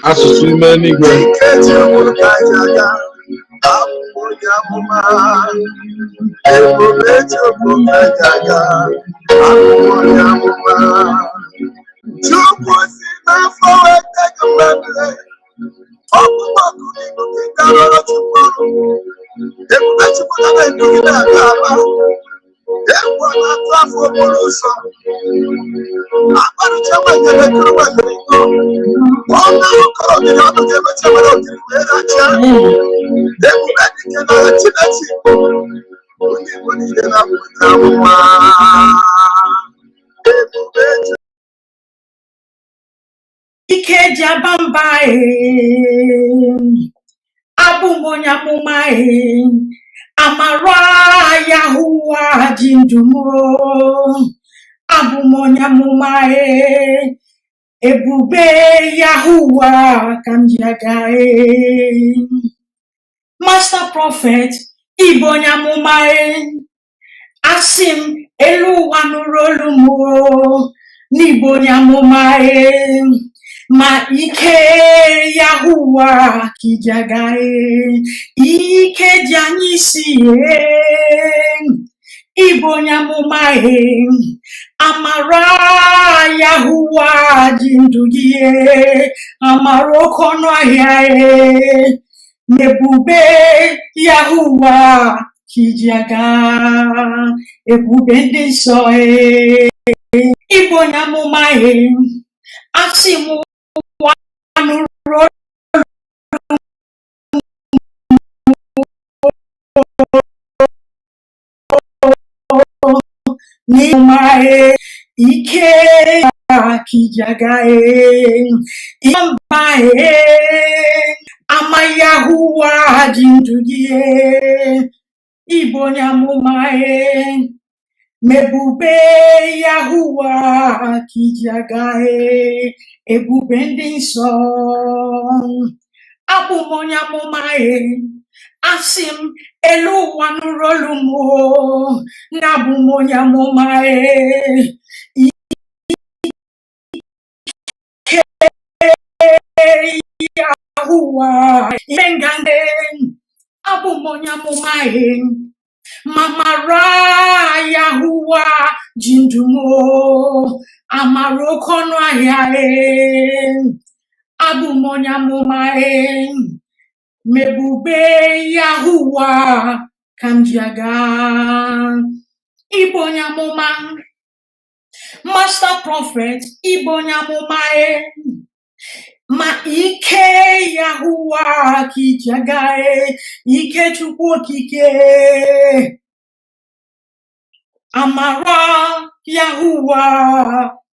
asụsụ ime n'igwe Ikeji Okokajaga, Abụmonyamụma, Ebubeji Okokajaga, Abụmonyamụma. Chukwu si n'afọ weta gị mmemme, ọkpụkpọkụ n'ihu gị garọrọ Chukwu ọrụ. Ebube Chukwu na-edu gị na-aga aba, egwu ọ na-atụ afọ okporo ụzọ. Akparịcha nwanyere kụrụ nwanyere iko, ọnụ ụkọrọ gị na ọnụ ga-emecha mara ogiri wee racha. Ebube dike na Chineke, onye Igbo niile na-apụta amụma. Ebube Ikeji abamba abụmonyamụma amara Yahuwa jindumo abụmonyamụma ebube Yahuwa kamjiaga Master Prophet ibonyamụma asim elu ụwa nụrụ olu m n'ibonyamụma ma ike Yahuwa kijaga ike ji anyị isi ibonyamụma amara Yahuwa ji ndụ gị amara oke ọnụ ahịa n'ebube Yahuwa kijaga ebube ndị nsọ ibonyamụma asị m nụrụ n'ịma ike kijaga mba ama Yahuwa ji ndụ gị ibonyamụma mebube Yahuwa kijaga ebube ndị nsọ abụmonyamụma asị m elu ụwa nụrụ olu m na abụmonyamụma ike Yahuwa ime nganga abụmonyamụma mamara Yahuwa jindumo amara oke ọnụ ahịa abụmonyamụma mebube Yahuwa kamjiaga ibonyamụma Master Prophet ibonyamụma ma ike Yahuwa kijaga ike Chukwu okike amara Yahuwa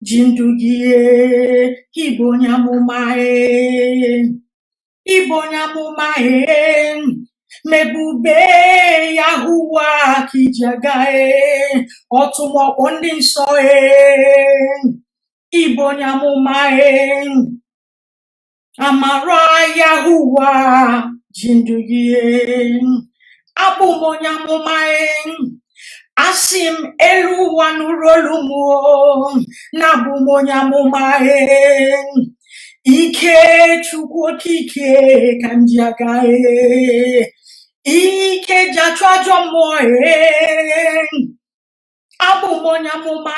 jindu gị ibonyamụma mebube Yahuwa kijaga ọtụmọkpọ ndị nsọ ibonyamụma amara Yahuwa jindu gị abụmonyamụma asị m elu ụwa nụrụ olu m na abụmonyamụma ike Chukwu okike kamjiaga ike ji achụ ajọ mmụọ abụmonyamụma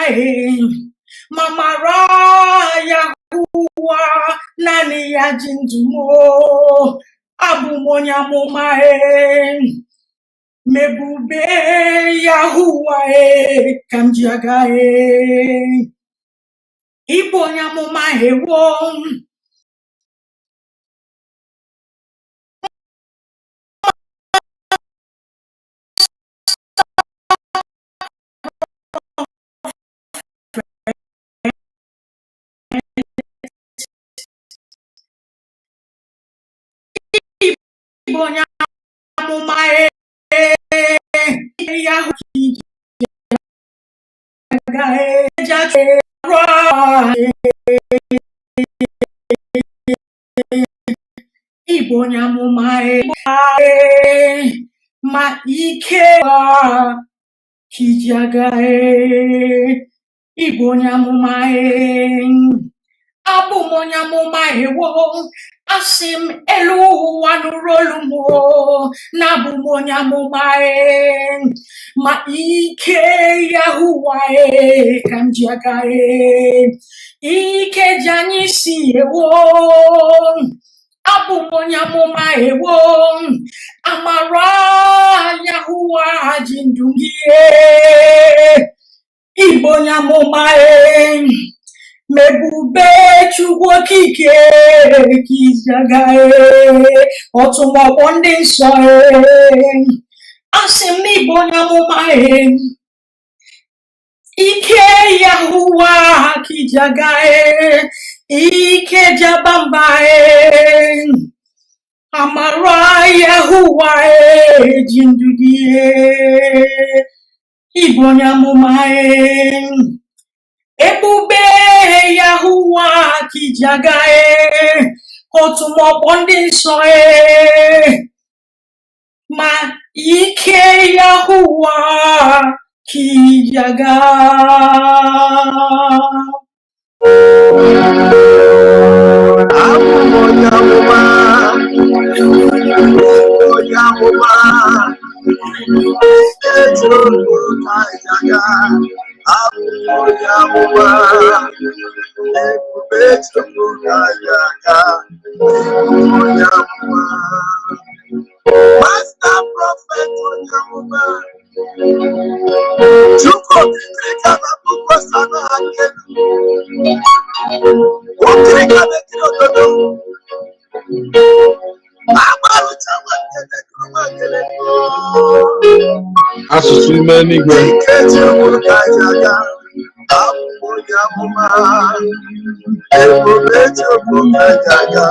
mamara Yahuwa naanị ya ji ndụ m abụmonyamụma mebube Yahuwa kamjiaga ibonyamụma ewo ibonyamụma Yahuwa ibonyamụma ma ike kijaga ibonyamụma abụmonyamụma ewo asị m elu ụwa nụrụ olu m na abụmonyamụma ma ike Yahuwa ka m ji aga ike ji anyị si ewo abụmonyamụma ewo amara Yahuwa ji ndụ gị ibonyamụma mebube Chukwu okike kijaga ọtụmọkpọ ndị nsọ asị m ibonyamụma ike Yahuwa kijaga ike jabamba amara Yahuwa ji ndụ gị ibonyamụma ebube Yahuwa kijaga ọtụmọkpọ ndị nsọ ma ike Yahuwa kijaga abụmonyamụma ejuru kajaga abụmonyamụma ebube Chukwu kajaga abụmonyamụma Master Prophet onyamụma Chukwu okirikiri ka na-abụkwa sana akelu okirikiri na-ekiri ododo agbarucha nwakele asụsụ ime n'igwe ike Chukwu kajaga abụmonyamụma ebube Chukwu kajaga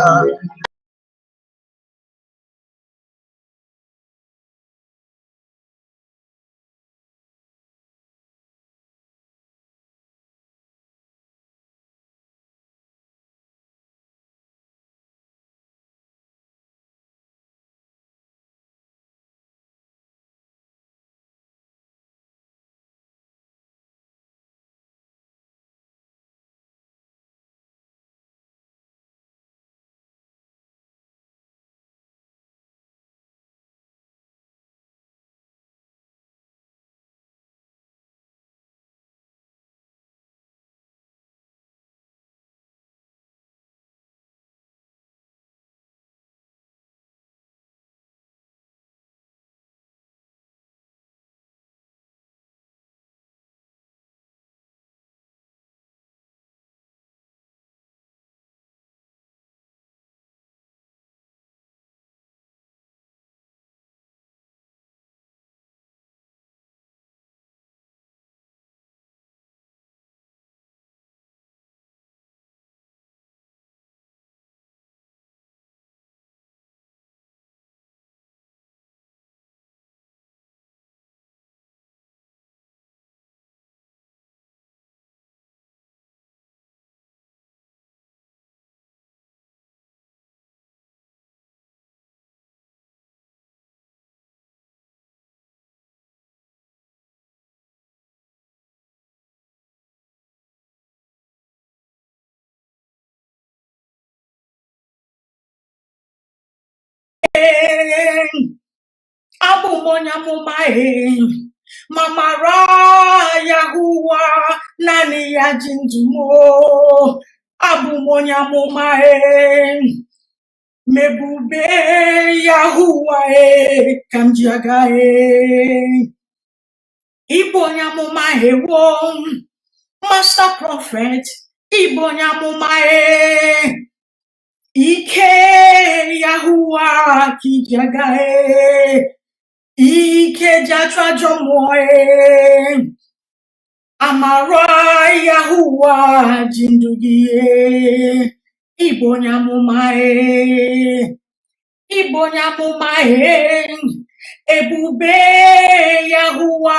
abụmonyamụma ma mara Yahuwa naanị ya ji ndụ m abụmonyamụma mebube Yahuwa ka m ji aga ibonyamụma ewo Master Prophet ibonyamụma ike Yahuwa kijaga ike jachụ ajọ mmụọ amara Yahuwa ji ndụ gị ibonyamụma ebube Yahuwa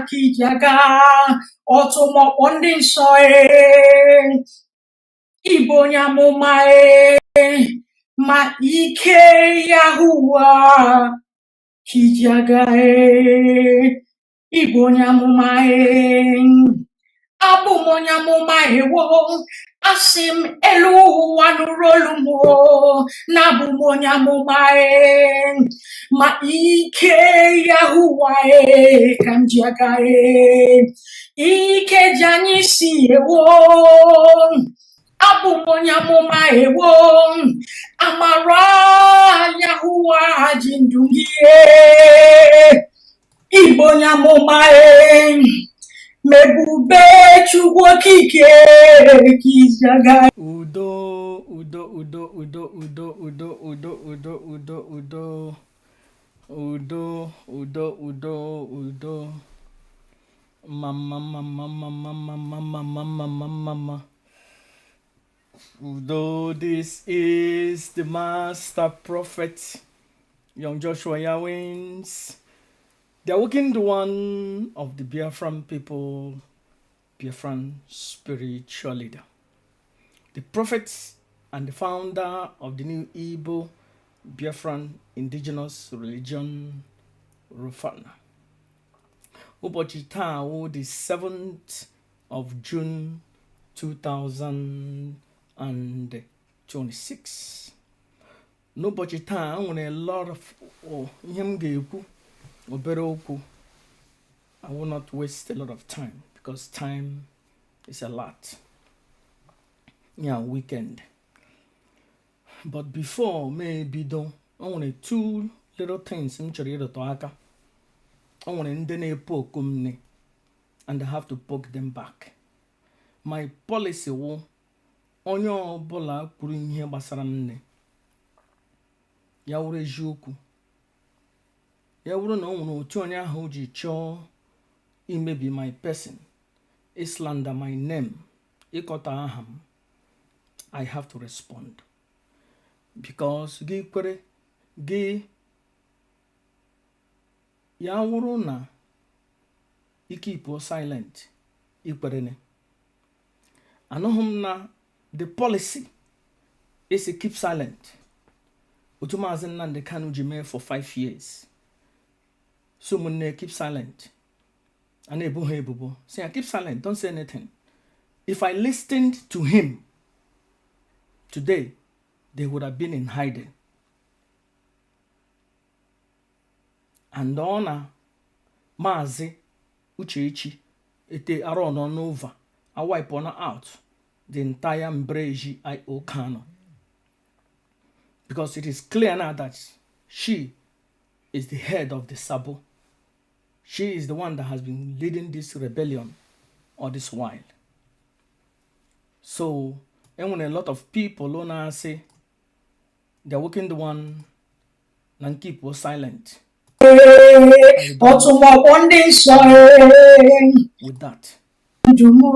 kijaga ọtụmọkpọ ndị nsọ ibonyamụma ma ike Yahuwa kijaga ibonyamụma Abu monyamuma ewo asim elu wanurolumo nabu monyamuma ma ike yahuwa kamjaga ike janisi ewo Abu monyamuma ewo amara yahuwa jindungie ibonyamuma Mebube chukwu okike kijaga. Udo, udo, udo, udo, udo, udo, udo, udo, udo, udo, udo, udo, udo, udo. Mama, mama, mama, mama, mama, mama, mama. Udo, this is the master prophet, young Joshua Yawins. The awakened one of the Biafran people, Biafran spiritual leader. The prophet and the founder of the new Igbo Biafran indigenous religion, Rufana. Ụbọchị taa wụ the 7th of June 2026. N'ụbọchị taa nwere a lot of ihe m ga-ekwu obere okwu. I will not waste a lot of time because time is a lot. Yeah, weekend. But before maybe though, I want two little things in aka. I want to poke and I have to poke them back. My policy will onyo bola kwuru ihe gbasara nne. Ya wuru eziokwu. Ya wuru na onwere otu onye ahụ ji chọọ imebi my person, slander my name, ịkọta aha m. I have to respond because gị kwere gị ya wụrụ na keep silent ikwerene. Anọghị m na the policy is to keep silent. Otu Maazị Nnamdi Kanu ji mee for 5 years. So mune keep silent. And ebubo say I keep silent, don't say anything. If I listened to him today, they would have been in hiding. And on Mazi Uchechi ete aron on over, I wipe on out the entire Mbreji IO Kano. Because it is clear now that she is the head of the Sabo. She is the one that has been leading this rebellion all this while. So, and when a lot of people on say they're working the one and keep was silent. With that. Because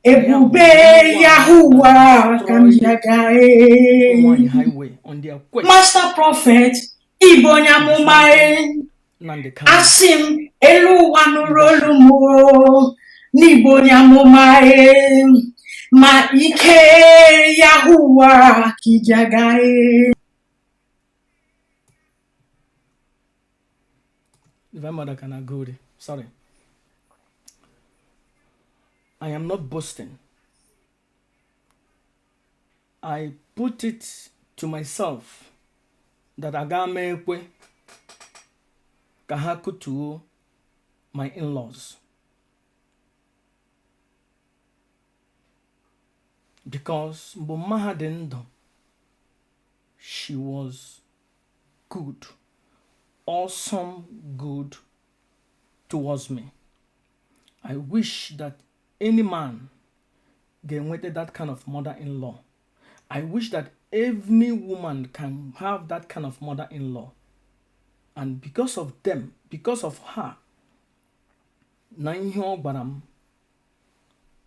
Ebube Yahuwah highway on their quest. Master prophet Ibonyamumae Asim Elu Wanurolumo Nibonyamumae Ma Ike Yahuwah Kijagae. If my mother can agree, sorry. I am not boasting. I put it to myself that Agamekwe Kahakutu my in-laws. Because Mbomahadendo, she was good, awesome good towards me. I wish that any man get that kind of mother-in-law. I wish that every woman can have that kind of mother-in-law. And because of them, because of her, Nainho Baram,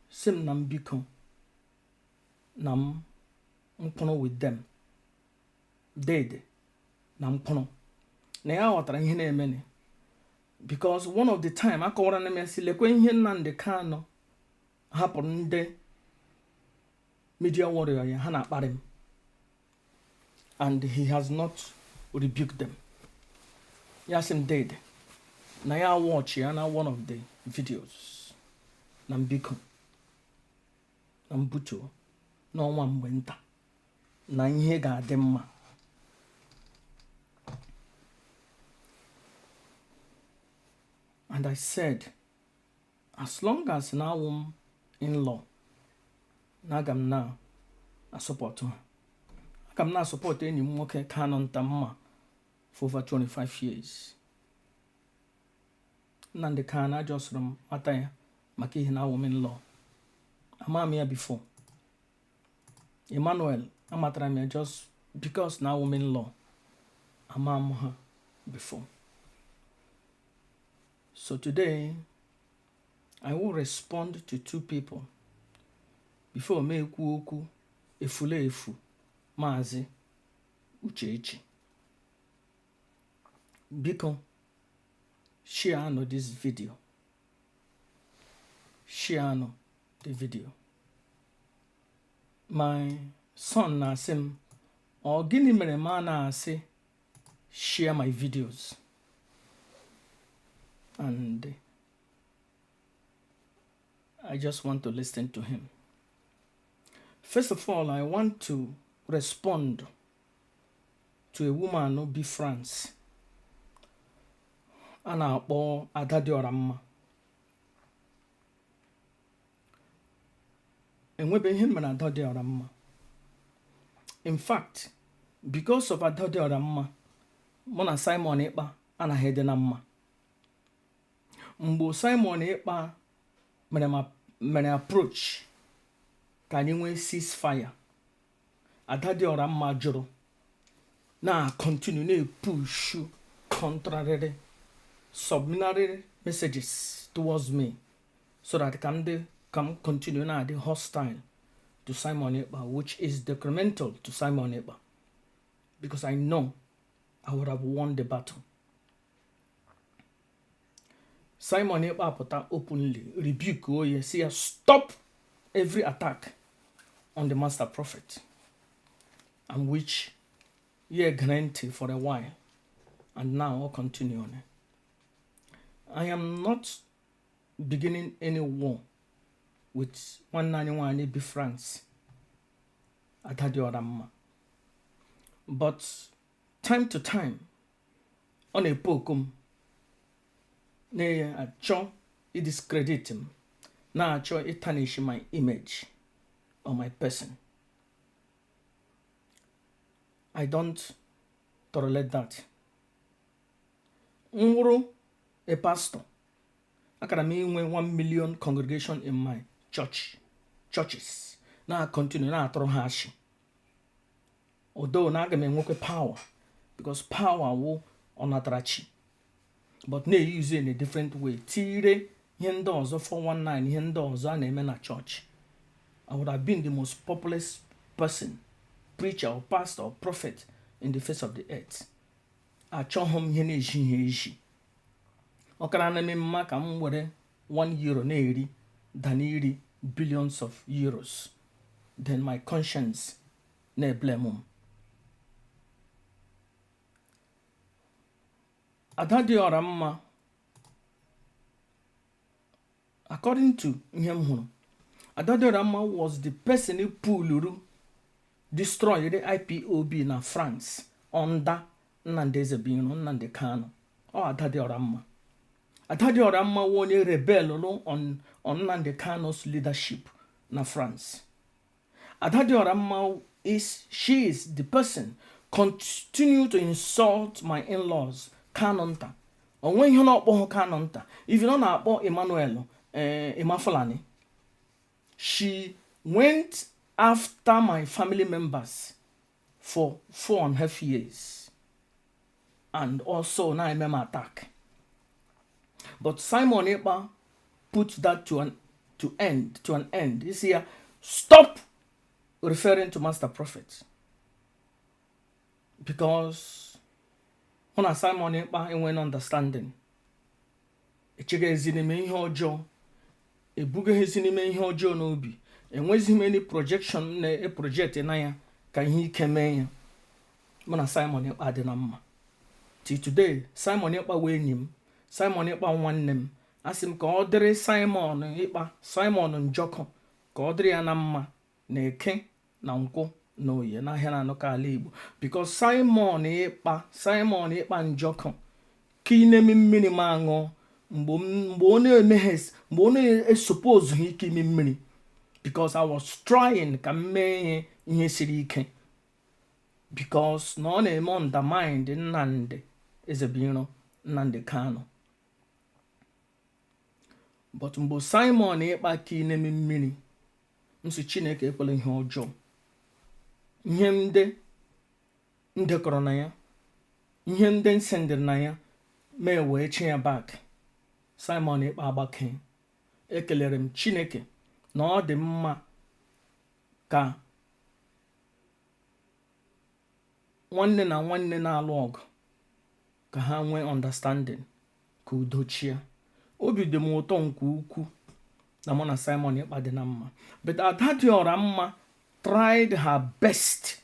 Sim Nambiko, Nam Mpono with them. Dead Nam Pono. Naya watara hine many. Because one of the time I called on me, le kwen hin nan de kano happened de media warrior Hana Barim. And he has not rebuked them. Yes, him dead. na ya watch ya na one of the videos na mbiko na mbuto n'ọnwa mgbe nta na ihe ga-adị mma. And I said, as long as now in-law nagam na support her. Agam na support enyi m nwoke ka nọ nta mma for over 25 years. Nande ka na just rum ata ya maka ihe na in-law. Ama m ya before. Emmanuel amatara me just because now in-law. Ama m ha before. So today, I will respond to two people. Before me ekwu efule efu Mazi Uchechi. Biko, share no this video. Share no the video. My son na sim or gini mere ma na say share my videos. And I just want to listen to him. First of all, I want to respond to a woman who be France. Ana akpọ Adadiora mma. Enwebe ihe mere Adadiora mma. In fact, because of Adadiora mma, mụ na Simon Ekpa anaghị dị na mma. Mgbe Simon Ekpa mere approach ka anyị nwee ceasefire, Adadiora mma jụrụ na continue na push contrary subliminary messages towards me so that can continue na the hostile to Simon Ekpa, which is detrimental to Simon Ekpa, because I know I would have won the battle. Simon Ekpa pụta openly rebuke Oye, say stop every attack on the master prophet, and which ye granted for a while, and now I'll continue on it. I am not beginning any war with 191 AB France, Adadiora mma. But time to time, on a pokum, na achọ discredit him, na achọ tarnish my image or my person. I don't tolerate that. Nwụrụ a pastor, akara m inwe 1 million congregation in my churches. Na continue na atụrụ ha ashị. Although na aga m enwekwe power, because power wụ ọnatarachi. But na use in a different way. Tire ihe ndị ọzọ 419 ihe ndị ọzọ a na-eme na church. I would have been the most populous person, preacher or pastor or prophet in the face of the earth. Achọghị m ihe na-eji ihe eji. Ọkara na-eme mma ka m were €1 na-eri than iri billions of euros. Then my conscience na-blame m. Adadiora mma, according to ihe m hụrụ, Adadiora mma was the person who pulled destroyed the IPOB na France under Nnamdi Ezebino, Nnamdi Kanu. Adadiora mma. Adadiora mma was a rebel on Nnamdi Kanu's leadership na France. Adadiora mma she is the person continue to insult my in-laws. Kanonta. Or when you're not born Kanonta, if you're not born Emmanuel, Emafalani, she went after my family members for 4.5 years. And also now I'm attack. But Simon Ekpa put that to an end. This year, stop referring to Master Prophet. Because when Simon Ekpa enwe understanding, echege ezinime ihe ọjọọ, ebuge ezinime ihe ọjọọ n'obi, enwezi many projection na project na ya ka ihe ike mee ya. Mana Simon Ekpa dị na mma. Till today, Simon Ekpa wee enyi m Simon Ikpa nwanne m asị m ka ọ dịrị Simon Ikpa Simon Njọkụ ka ọ dịrị ya na mma na Eke na Nkwọ na Oye n'ahịa na anụka ala Igbo because Simon Ikpa Njọkụ ka ị na-eme mmiri ma aṅụ mgbe ọ na-emeghe mgbe ọ na-esupose ike ime mmiri because I was trying ka m mee ihe siri ike because na ọ na-eme undermine Nnamdi Ezebiro Nnamdi Kanu. But mgbe Simon Ikpa ka ị na-eme mmiri nsi Chineke ekwela ihe ọjọọ ihe ndị ndekọrọ na ya ihe ndị nsendịrị na ya mee wee chi ya back. Simon Ikpa agbake ekelere m Chineke na ọ dị mma ka nwanne na nwanne na-alụ ọgụ ka ha nwee understanding ka udo chia. Obi dị m ụtọ nke ukwuu na mụ na Simon Ikpa dị na mma but Ada dị ọra mma tried her best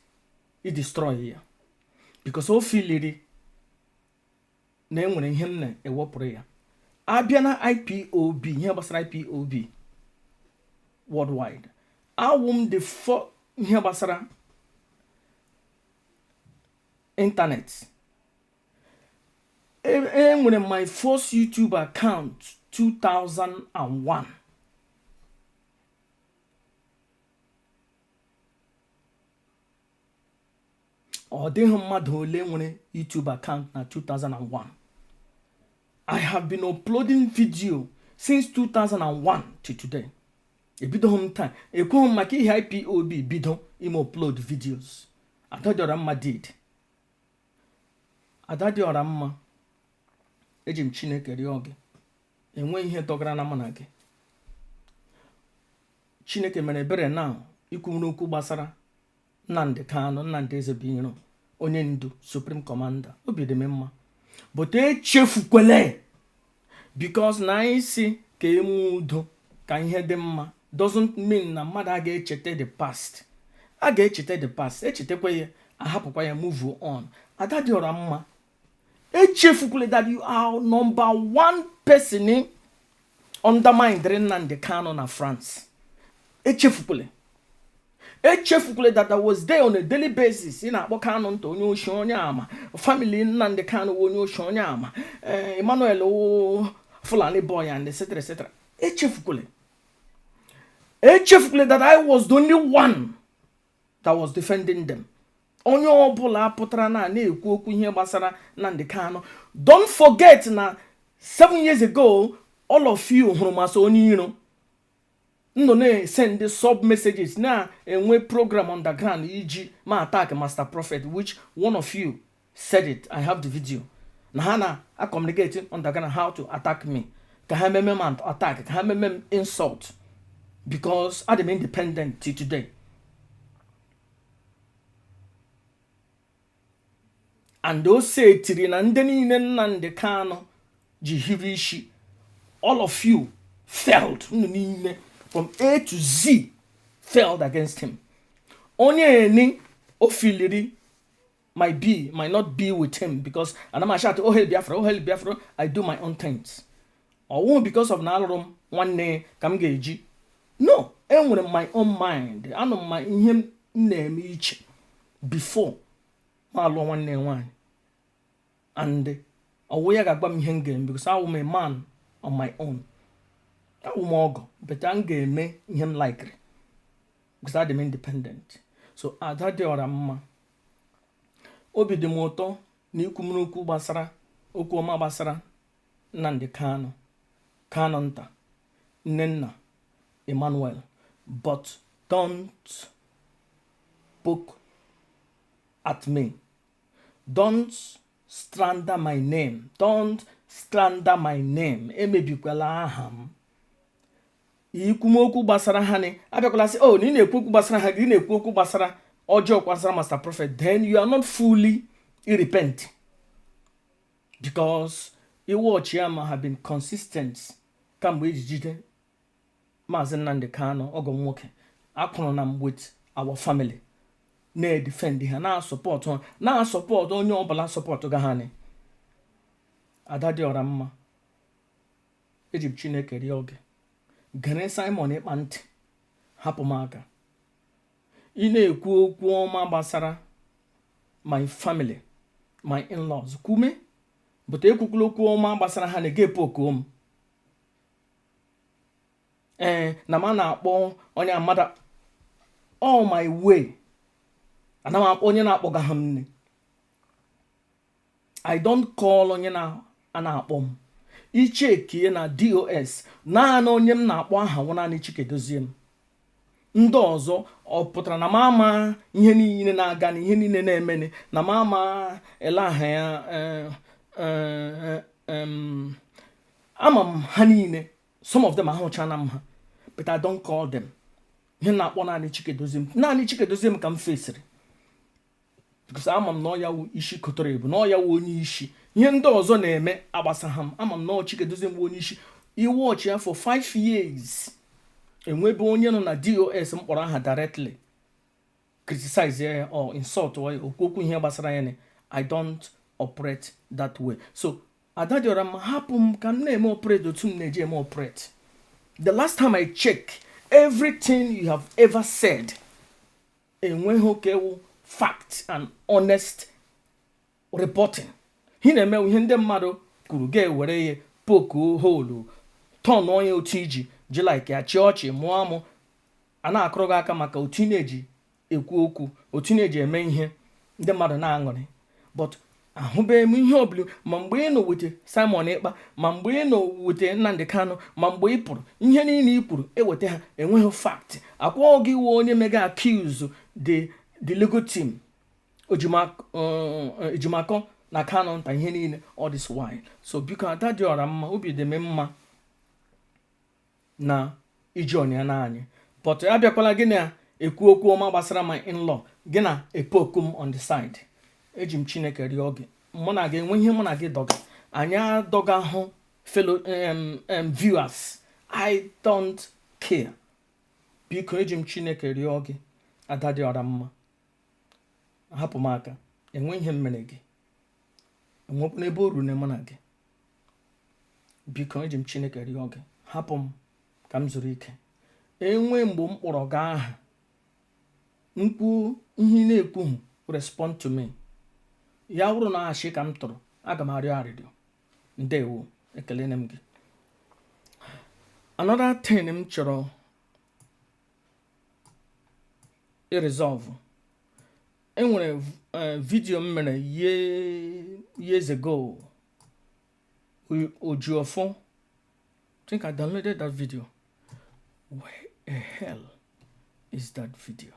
to destroy ya because o filiri na enwere ihe m na-ewepụrụ ya. Abịa na IPOB ihe gbasara IPOB worldwide awụ m the ihe gbasara internet. Enwere my first YouTube account 2001. Ọ dịghị mmadụ ole nwere YouTube account na 2001. I have been uploading video since 2001 to today. Ebido home time. Ekwo maka ihe IPOB bido ime upload videos. Adadiora mma did. Adadiora mma. Eji m Chineke rịọ gị. Enwe ihe dọgara na mụ na gị. Chineke mere ebere na ikwu n'okwu gbasara Nnamdi Kanu, Nnamdi Ezebiro, onye ndu, Supreme Commander. Obi dị m mma. But echefukwele because na isi ka emu udo ka ihe dị mma doesn't mean na mmadụ a ga-echete the past. A ga-echete the past. Echetekwa ya ahapụkwa ya move on. Ada dị ọra mma. Echefukwele that you are number one person undermine Nnamdi Kanu na France. Echefukwele that I was there on a daily basis in akpọ Kanu nto onye oshi onye ama family Nnamdi Kanu onye oshi onye ama Emmanuel Fulani boy and etc. Echefukwele that I was the only one that was defending them. Onye ọbụla pụtara na-ekwu okwu ihe gbasara Nnamdi Kanu. Don't forget na 7 years ago all of you hụrụ masị onye iro no send the sub messages na enwe program underground iji ma attack Master Prophet, which one of you said it. I have the video. Na hana I communicate underground how to attack me. Ka ha meme man attack, ka ha meme insult because I am independent till today. And those say tiri na ndị niile Nnamdi Kanu ji hiri ishi, all of you failed. From A to Z failed against him. Onye eni ofiliri might not be with him because anama shout oh hell Biafra, I do my own things. Or won't because of nalrum one day kam geji. No, enwere my own mind. I know my him name each before ma alụ nwanne nwanyị. And owo ga gba m ihe ngem because I am a man on my own. I will more but I'm game him likely because I'm independent. So I had the other mama. Obi de moto ni kumruku basara okuma basara Nnamdi Kanu Kanonta Nenna Emmanuel, but don't poke at me. Don't slander my name. Don't slander my name. Emebikwala aham. Ikumoku basara hani abekola say oh ni na-ekwu basara ha gị na-ekwu okwu basara ọjọọ kwasara Master Prophet, then you are not fully repent because iwu Ochiama have been consistent kamgbe ejijide Mazi Nnamdi Kanu ọgọ nwoke akwụrụ na with our family na defend ha na support onye ọbụla support ga ha ni. Ada dị ọra mma eji m Chineke rịọ gị gere Simon ịkpa ntị hapụ m aka ị na-ekwu okwu ọma gbasara my family my in-laws kwume but ekwukwula okwu ọma gbasara ha na-ege poku m na m na-akpọ onye amada all my way ana m akpọ onye na-akpọga ha nne I don't call onye na-akpọ m ichekie na DOS naanị onye m na-akpọ aha wụ naanị Chikedozie m ndị ọzọ ọ pụtara na m ama ihe niile na-aga na ihe niile na-emeni na m ama ele aha ya ama m ha niile some of them ahụchana m ha but I don't call them ihe na-akpọ naanị Chikedozie m ka m fesiri because ama m na ọ ya wụ isi kotoro ebu na ọ ya wụ onye isi ihe ndị ọzọ na-eme agbasa ha m ama m na ọ Chikedozie m onye isi iwọchi ya for 5 years enwebe onye nọ na DOS mkpọrọ aha directly criticize ya or insult okwu ihe gbasara ya I don't operate that way. So adadiora m hapụ m ka m na-eme operate otu m na-eji eme operate. The last time I check everything you have ever said enweghị okewu fact and honest reporting. Hi na-eme ihe ndị mmadụ kwuru ga-ewere ya poku holu turn onye otu iji ji like ya chi ọchị mụọ amụ a na-akụrụ gị aka maka otu na-eji ekwu okwu otu na-eji eme ihe ndị mmadụ na-aṅụrị but ahụbeghị m ihe ọbụla ma mgbe ị nọ wete Simon Ekpa ma mgbe ị nọ wete Nnamdi Kanu ma mgbe ị pụrụ ihe niile ị kwuru eweta ha enweghị fact akwụọ gị wụ onye mega accuse the legal team Ejimakọ na Kanu nta ihe niile all this while. So biko ada dị ọra mma obi dị m mma na iji ọnya na anyị but abịakwala gị na ekwu okwu ọma gbasara my in-law gị na epoku m on the side. Eji m Chineke rịọ gị mụ na gị enwe ihe mụ na gị dọga anyị adọga hụ fellow viewers I don't care. Biko eji m Chineke rịọ gị ada dị ọra mma hapụ m aka enwe ihe mere gị enwekwu n'ebe o ruru na mụ na gị biko eji m Chineke rịọ gị hapụ m ka m zuru ike enwe mgbe m kpọrọ gị aha mkpu ihe na-ekwughị respond to me ya wụrụ na achị ka m tụrụ aga m arịọ arịrịọ ndewo ekele m gị. Another thing m chọrọ resolve enwere video m mere years ago Ojuofo. I think I downloaded that video. Where the hell is that video?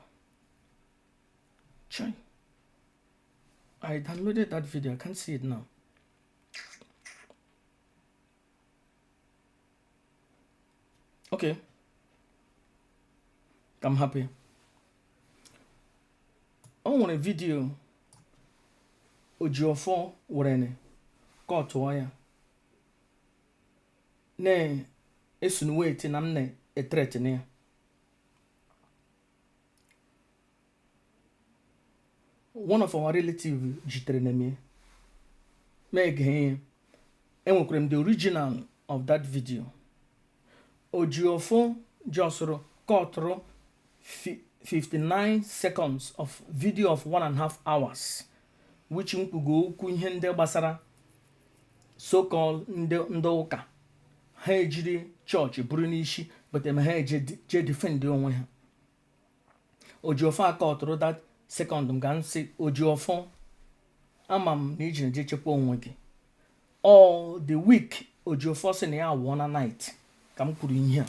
Chai. I downloaded that video. I can't see it now. Okay. I'm happy. I want a video. Ojuofo Warene. Got to wire. Ne esunuweti na mne etrete ne one of our relative jitere na me enwekwere m the original of that video. Ojuofo josoro kọtụrụ 59 seconds of video of 1.5 hours which mkpugo okwu ihe ndị gbasara so-called ndị ụka ha ejiri chọọchị bụrụ n'isi but ha je defend onwe ha. Ojuofo akọtụrụ that second m ga nsị Ojuofo ama m na iji je chekwa onwe gị all the week. Ojuofo sị na ya awụọ na night ka m kwuru ihe a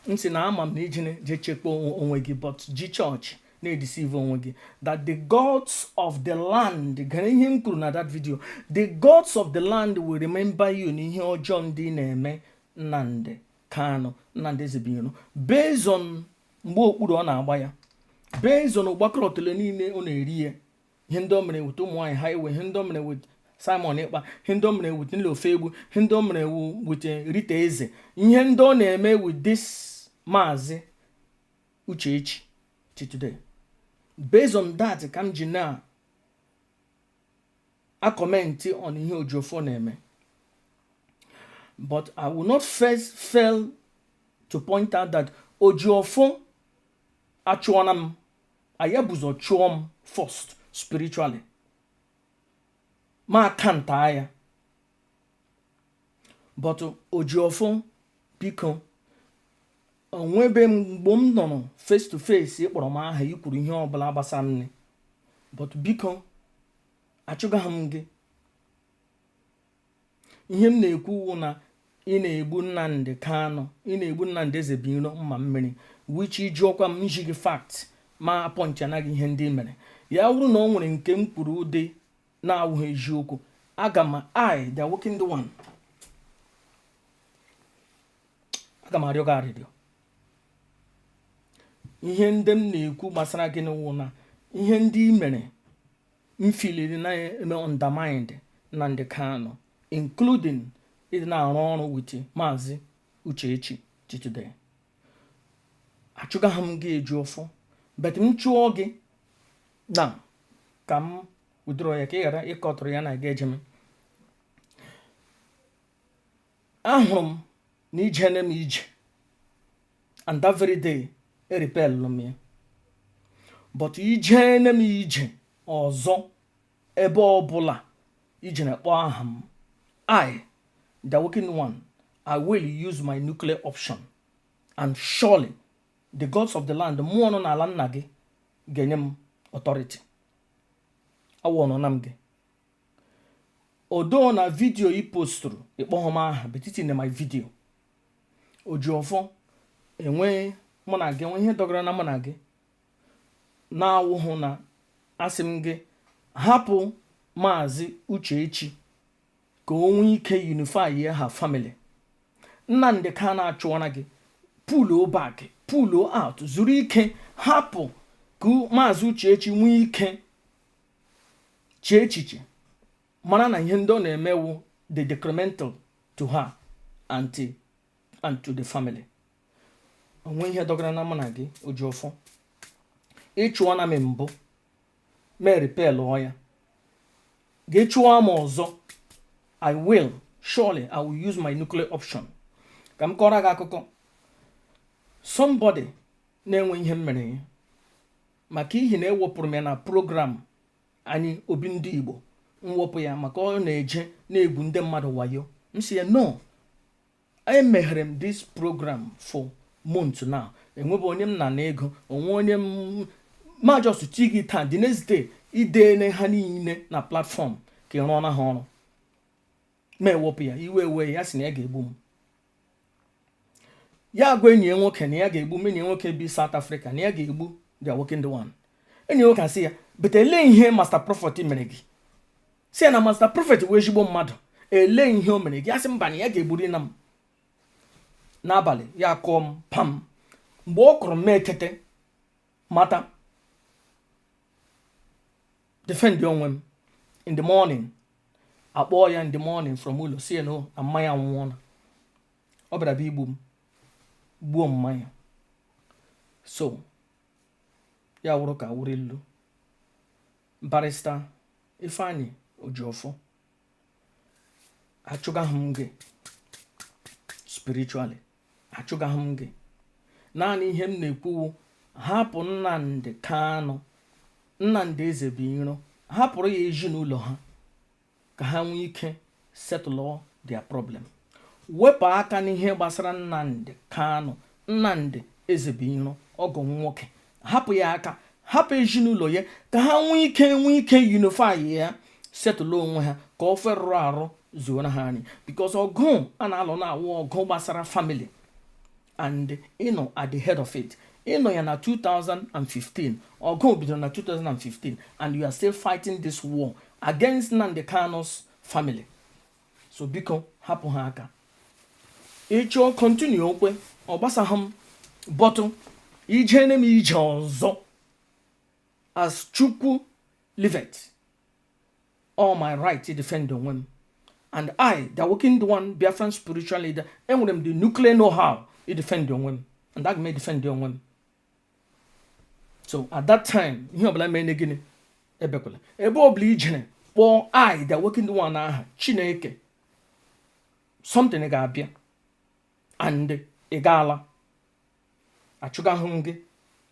nsị na ama m na iji je chekwa onwe gị but ji chọọchị na-edeceive onwe gị that the gods of the land gara ihe m kwuru na that video the gods of the land will remember you na ihe ọjọọ ndị na-eme Nnamdi Kanu Nnamdi Ezebinyo based on mgbe okpuru ọ na-agba ya based on ọgbakọrọtele niile ọ na-eri ya ihe ndị o mere wit ụmụ nwaanyị highway ihe ndị o mere wit Simon Ekpa ihe ndị o mere wit Nle Ofegbu ihe ndị o mere wit Rita Eze ihe ndị ọ na-eme with this Mazi Uchechi today. Based on that ka m ji na a comment on ihe Ojuofo na-eme. But I will not first fail to point out that Ojiofo Achuanam Ayabuzo Chuom first spiritually. Ma kantaya. But Ojiofo Biko onwebe mgbe m nọ face to face ịkpọrọ m aha ikwuru ihe ọbụla gbasara nne. But biko achụgaghị m gị. Ihe m na-ekwu na ị na-egbu Nnamdi Kanu, ị na-egbu Nnamdi Ezebiro mma mmiri, which ijuokwa m nji gị fact ma apọnchi anaghị ihe ndị mere. Ya wuru na o nwere nke m kwuru ụdị na-awụghị eziokwu, aga m the working the one. Aga m arịọ gị arịrịọ. Ihe ndị m na-ekwu gbasara gị n'ụwa na ihe ndị mere m filiri na undermined Nnamdi Kanu, including ịdị na-arụ ọrụ with Mazi Uchechi today. Achụgaghị m gị eju ọfọ, but m chụọ gị na ka m withdraw ya ka ị ghara ịkọtụrụ ya na ga-eje m. Ahụrụ m na ijene m ije, and that very day erepelụ m ya. But ijene m ije ọzọ ebe ọbụla ije na-akpọ aha m, the working one, I will use my nuclear option, and surely the gods of the land, mmụọ nọ n'ala nna gị ga-enye m authority. Awọ nọ na m gị. Odo na video i posturu ịkpọghọ m aha betiti na my video. Ojiofo enwe mụ na gị enwe ihe dọgara na mụ na gị na-awụhụ na asị m gị hapụ Mazi Uchechi ka o nwee ike unify ya ha family. Nnamdi Kanu achụwana gị, pull back, pull out, zuru ike, hapụ ka Mazi Uchechi nwee ike chee echiche mara na ihe ndị ọ na-emewu the detrimental to her and to the family. Onwe ihe dọgara na mụ na gị Ojiofo. Ịchụwana m mbụ mee repel ya, ga-echụwa m ọzọ, I will use my nuclear option. Ka m kọrọ gị akụkọ. Somebody na-enwe ihe mere ya maka ihe na ewepụrụ m ya na program anyị Obi Ndị Igbo, mwepụ ya maka ọ na-eje na-egwu ndị mmadụ wayo. M sị ya no, I meghere m this program for months now. Enwebe onye m na ego, onwe onye m ma just tigi taa the next day ide ha niile na platform ka ịrụ na ha ọrụ. Ma ewepụ ya iwe ya sị na ya ga-egbu m. Ya gwa enyi ya nwoke na ya ga-egbu m, enyi ya nwoke bi South Africa na ya ga-egbu the working the one. Enyi ya nwoke asị ya but ele ihe Master Prophet mere gị. Si ya na Master Prophet wee ezigbo mmadụ, ele ihe o mere gị. Asị mba na ya ga-egburi na m. N'abalị ya kọọ m pam. Mgbe ọ kụrụ m etete mata defend onwe m. In the morning akpọọ ya in the morning from ụlọ si no mmanya nwụọ na ọ bịara bịa igbu m, gbuo mmanya. So ya wụrụ ka wụrụ ilu. Barrister Ifeanyi Ojiofo achụgaghị m gị spiritually, achụgaghị m gị. Naanị ihe m na-ekwu hapụ Nnamdi Kanu, Nnamdi Ezebiro, hapụrụ ya ezinụlọ ha ka ha nwee ike settle their problem. Wepụ aka n'ihe gbasara Nnamdi Kanu, Nnamdi Ezebiro, ọgọ nwoke. Hapụ ya aka, hapụ ezinụlọ ya ka ha nwee ike unify ya, settle onwe ha ka ọ ferụrụ arụ zuo na ha anyị. Because ọgụ a na-alụ na-awụ ọgụ gbasara family, and at the head of it. Ya na 2015, ọgụ bidoro na 2015, and you are still fighting this war against Nnamdi Kanu's family. So biko hapụ ha aka. Ịchọ continue okwe ọ gbasagha m bọtụ ije na m ije ọzọ as Chukwu livet, all my right to defend onwe m. And I, the working one Biafran spiritual leader, enwere m the nuclear know-how to defend onwe m, and that may defend onwe m. So at that time, ihe ọbụla mee gịnị ebekwala ebe ọbụla ijene kpọọ I, the working one aha Chineke something ga-abịa and ị gaala achụgahụ m gị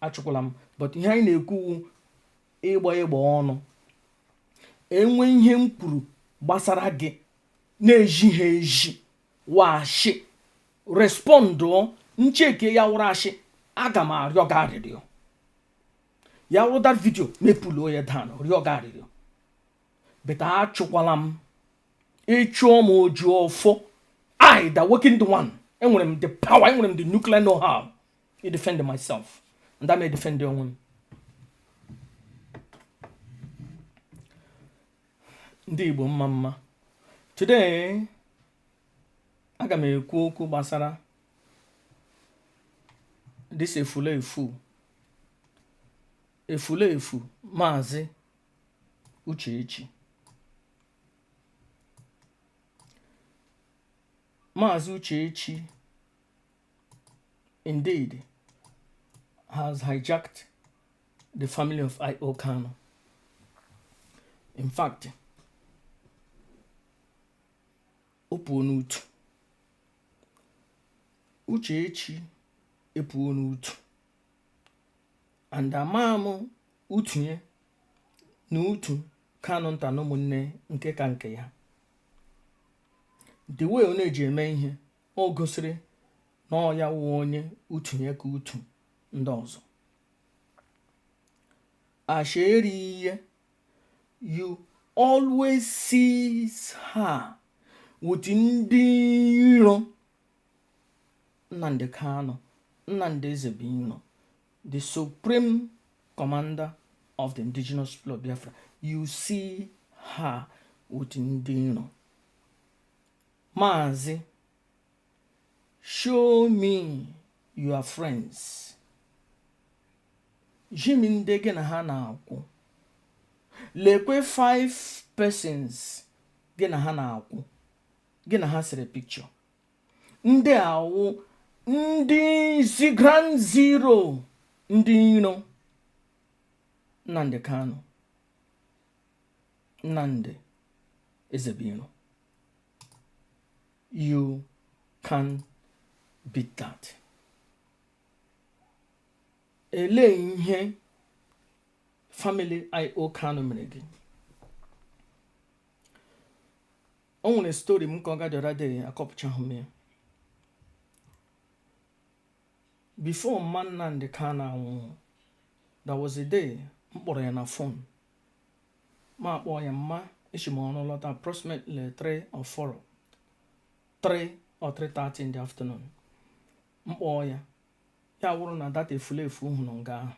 achụkwala m, but ihe anyị na-ekwu ịgba ọnụ. Enwe ihe m kwuru gbasara gị na-eji ha eji washi respondụ ncheke ya wụrụ ashị, aga m arịọ gị arịrịọ. Ya wụrụ that video mepụlụ ya dan rịọ gị arịrịọ, but achụkwala m. Ịchụọ m oju ọfọ, I the working the one, enwere m the power, enwere m the nuclear know-how to defend myself, and that may defend the onwe m. Ndị Igbo mma. Today aga m ekwu okwu gbasara this efulefu Mazi Uchechi. Mazi Uchechi indeed has hijacked the family of I.O. Kano. In fact, opuo n'utu. Uchechi epuo n'utu. And amamu utunye n'utu Kano nta n'ụmụnne nke ka nke ya. The way ọ na-eji eme ihe ọ gosiri na ọ ya wụ onye utunye ka utu ndị ọzọ. Asheri, you always sees her with ndị iro. Nnamdi Kano, Nnamdi Ezebino, the supreme commander of the indigenous people of Biafra. You see her with ndị iro. Mazi, show me your friends. Jimmy ndege na ha na-akwụ. Lekwe 5 persons gị na ha na-akwụ. Gị na ha sere picture. Ndị awụ ndị isi grand zero ndị iro. Nnamdi Kano, Nnamdi Ezebino. You can beat that. Ele ihe family I.O. Kano mere gị. O nwere story m ka ọ gadara de akọpụchahụ m ya. Before Nnamdi Kano anwụ, there was a day m kpọrọ ya na phone. Ma akpọ ya mma echi m ọrụ lọta approximately 3 or 3:30 in the afternoon. Mkpọ ya wụrụ na data efulefu hụrụ nga ahụ.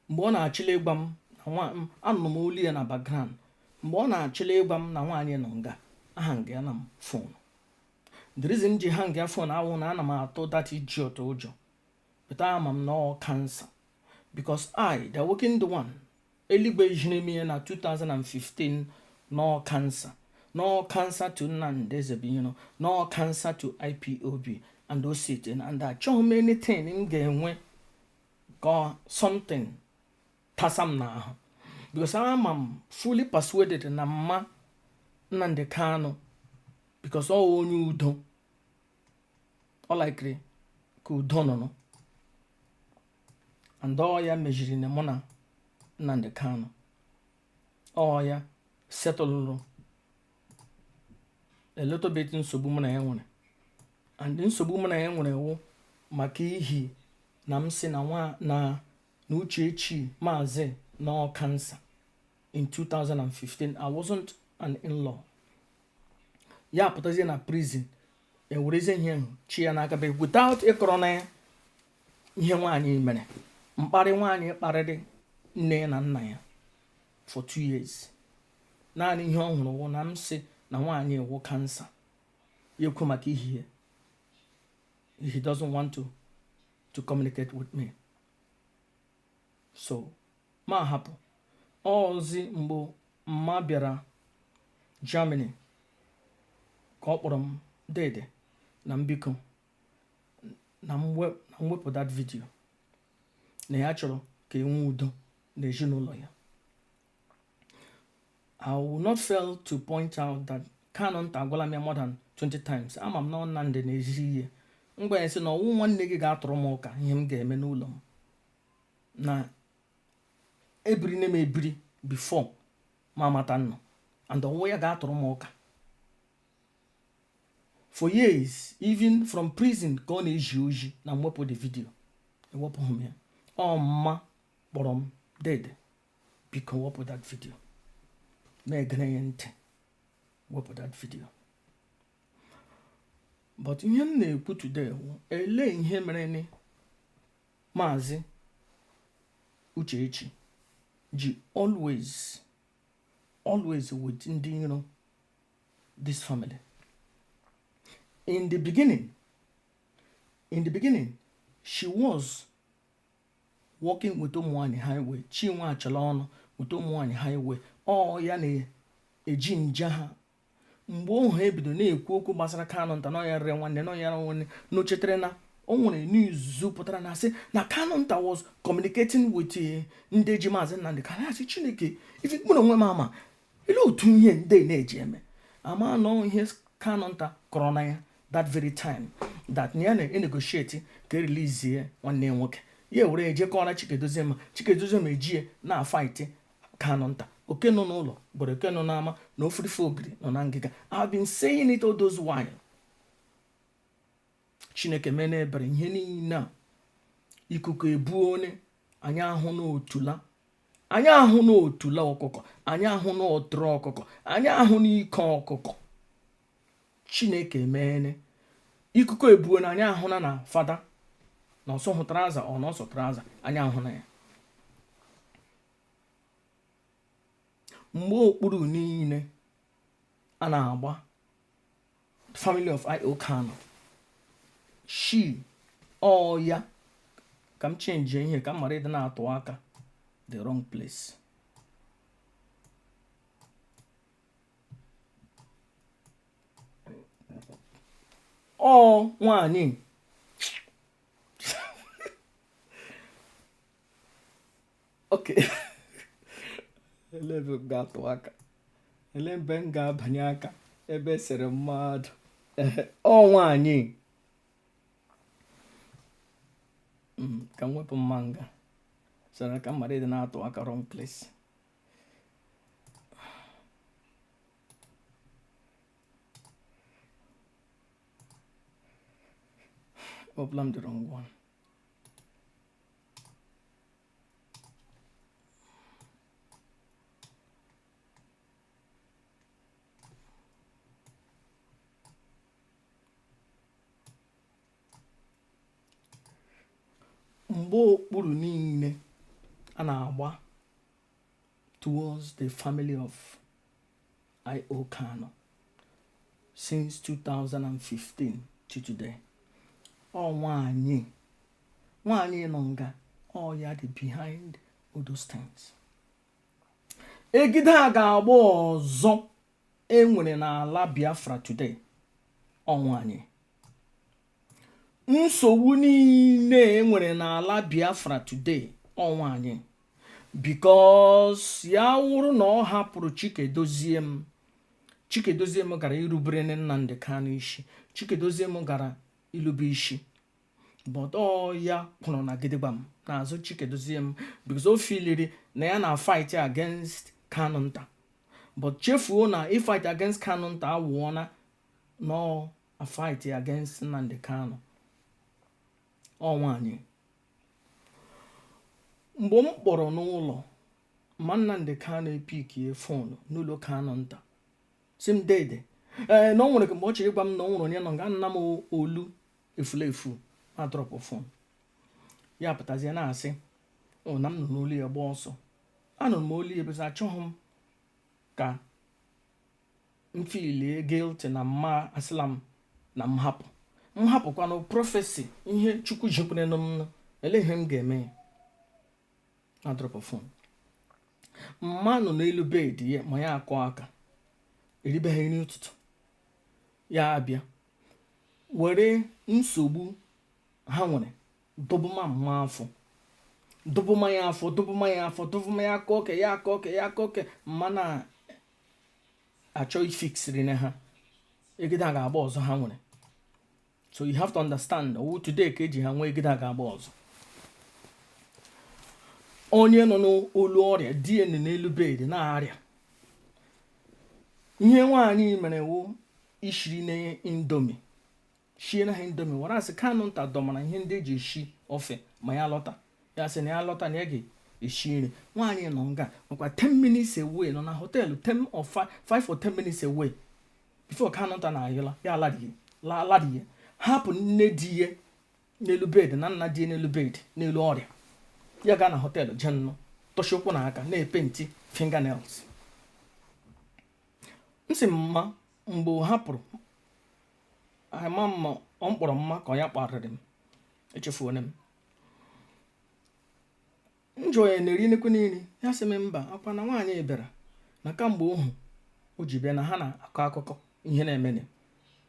Mgbe ọ na-achịla ịgwa m na anụ m olu ya na background. Mgbe ọ na-achịla ịgwa m na nwaanyị nọ nga, aha nga ya na m phone. The reason ji hang ya phone awụ na ana m atụ that idiot ụjọ. But ama m na ọ cancer. Because I, the working the one, eligwe jiri m ya na 2015 no cancer. No cancer to Nnamdi Ezebino, no cancer to IPOB and those sitting and that show me anything in game go something tasam na. Because I am fully persuaded na ma Nnamdi Kano because all you do all likely could don't know and all ya measuring the mona Nnamdi Kano all ya settle a little bit in Sobumana Enwone. And in Sobumana Enwone, Makihi, Namse na Uchechi Mazi no cancer. In 2015, I wasn't an in-law. Yeah, but I was in a prison. A reason here, Chianakabe, without a corona, Yawani mene. Mpariwani parade, Nen and Naya for 2 years. Nani young no one, I'm say. Na nwaanyị wo cancer. You come here. He doesn't want to communicate with me. So, ma happen. Ozi mbo mma bịara Germany. Ka ọ kpọrọ m dede na mbiko na mwepụ that video. Na ya chọrọ ka enwe udo na ezinụlọ ya. I will not fail to point out that Kanụnta agwala m ya more than 20 times. Ama m na Nnamdị na-eji ihe. Ngwa ya sị na ọwụ nwanne gị ga-atụrụ m ụka ihe m ga-eme n'ụlọ m. Na ebiri na m ebiri before ma mata nnọ. And ọwụ ya ga-atụrụ m ụka. For years, even from prison, ka ọ na-eji oji na mwepụ the video. Ewepụghị m ya. Ọ mma kpọrọ m dead. Biko wepụ that video. Na-egere ya ntị. Wepụ that video. But ihe m na-ekwu today ele ihe mere ni Mazi Uchechi ji always with ndị this family. In the beginning, she was working with ụmụnwaanyị highway. Chinwe achala ọnụ with ụmụnwaanyị highway. Ya na-eji nja ha. Mgbe ohu ebido na-ekwu okwu gbasara Kanụnta na ya rere nwanne na ya nwanne n'ochetere na o nwere news pụtara na asị na Kanụnta was communicating with ndị ji Maazị Nnamdị. Ka na-asị Chineke ife mkpụrụ onwe m ama ile otu ihe ndị na-eji eme ama nọ ihe Kanụnta kọrọ na ya that very time that ya na-negotiate ka release nwanne nwoke ya were ejekọrọ Chikedozie ejie na fight Kanụnta. Oke nọ n'ụlọ gbere oke nọ n'ama na ofurife ogiri nọ na ngịga. I've been saying it all those while. Chineke mee na-ebere ihe niile a ikuku ebu one anyị ahụ n'otula ọkụkọ, anyị ahụ n'ọtụrụ ọkụkọ, anyị ahụ n'ike ọkụkọ. Chineke mee ikuku ebu one anyị ahụ na fada na ọsọ hụtara aza ọ na ọsọ tara aza anyị ahụ na ya. Mgbe okpuru niile a na-agba family of I.O. Kano, she ya ka m change ihe ka m mara ịdị na-atụ aka the wrong place. Nwaanyị okay. Ele ebe m ga-atụ aka, ele mbe m ga-abanye aka ebe esere mmadụ. Nwaanyị ka m wepụ mmanga sara ka m mara ịdị na-atụ aka wrong place. Ọbụla m the wrong one. Mgbe okpuru niile a na-agba towards the family of I.O. Kano since 2015 to today. Nwaanyị nọ nga ya dị behind all those things. Egide a ga-agba ọzọ enwere n'ala Biafra today. Nwaanyị. Nsogbu niile enwere n'ala Biafra today nwaanyị. Because ya wụrụ na ọ hapụrụ Chikedozie m gara irubere Nnamdị Kanu isi. Chikedozie m gara ilube isi. But ya kwụrụ na gidigbam n'azụ Chikedozie m because o filiri na ya na fight against Kanụnta. But chefuo na fight against Kanụnta awụọna no a fight against Nnamdị Kanu. Nwaanyị. Mgbe m kpọrọ n'ụlọ ma Nnamdị Kanu epikie fonu n'ụlọ Kanụnta si m dede na o nwere ka mgbe ọ chịrị ịgwa m na o nwere onye nọ nga nna m olu efulefu na drọpụ fon ya pụtazie na-asị na m nọ n'olu ya gba ọsọ. Anụrụ m olu ya bụzi achọghị m ka m filie guilty na mma asịla m na m hapụkwanụ prọfesi ihe Chukwu jikwere m ele ihe m ga-eme na drop phone. Mma nọ n'elu bed ya ma ya akọ aka eribeghị nri ụtụtụ ya abịa were nsogbu ha nwere dobuma afọ dobuma ya aka oke mma achọ ifixiri na ha egide a ga-agba ọzọ ha nwere. So you have to understand today ka eji ha nwee egide a ga-agba ọzọ. Onye nọ n'olu ọrịa DNA n'elu bed na-arịa, ihe nwaanyị mere wụ ishiri na indomi shie na ha indomi wara asị Kanu nta dọmara ihe ndị eji eshi ofe ma ya lọta, ya sị na ya lọta na ya ga-eshi nri. Nwaanyị nọ nga makwa 10 minutes away, nọ na họteelụ 5 or 10 minutes away before Kanu nta na-ayịla ya aladiye hapụ nne di ya n'elu bed na nna di ya n'elu bed n'elu ọrịa, ya gaa na họteelụ jee nnụ tọchi ụkwụ na aka na-epenti fingernails. Nsị mma mgbe ọ hapụrụ ama mma ọ mkpọrọ mma ka ọ ya kparịrị m, echefuone m. Njọ ya na-eri nnekwu nri ya sị m mba akwa na nwaanyị bịara na kamgbe ohu o ji bịa na ha na-akọ akụkọ ihe na-emene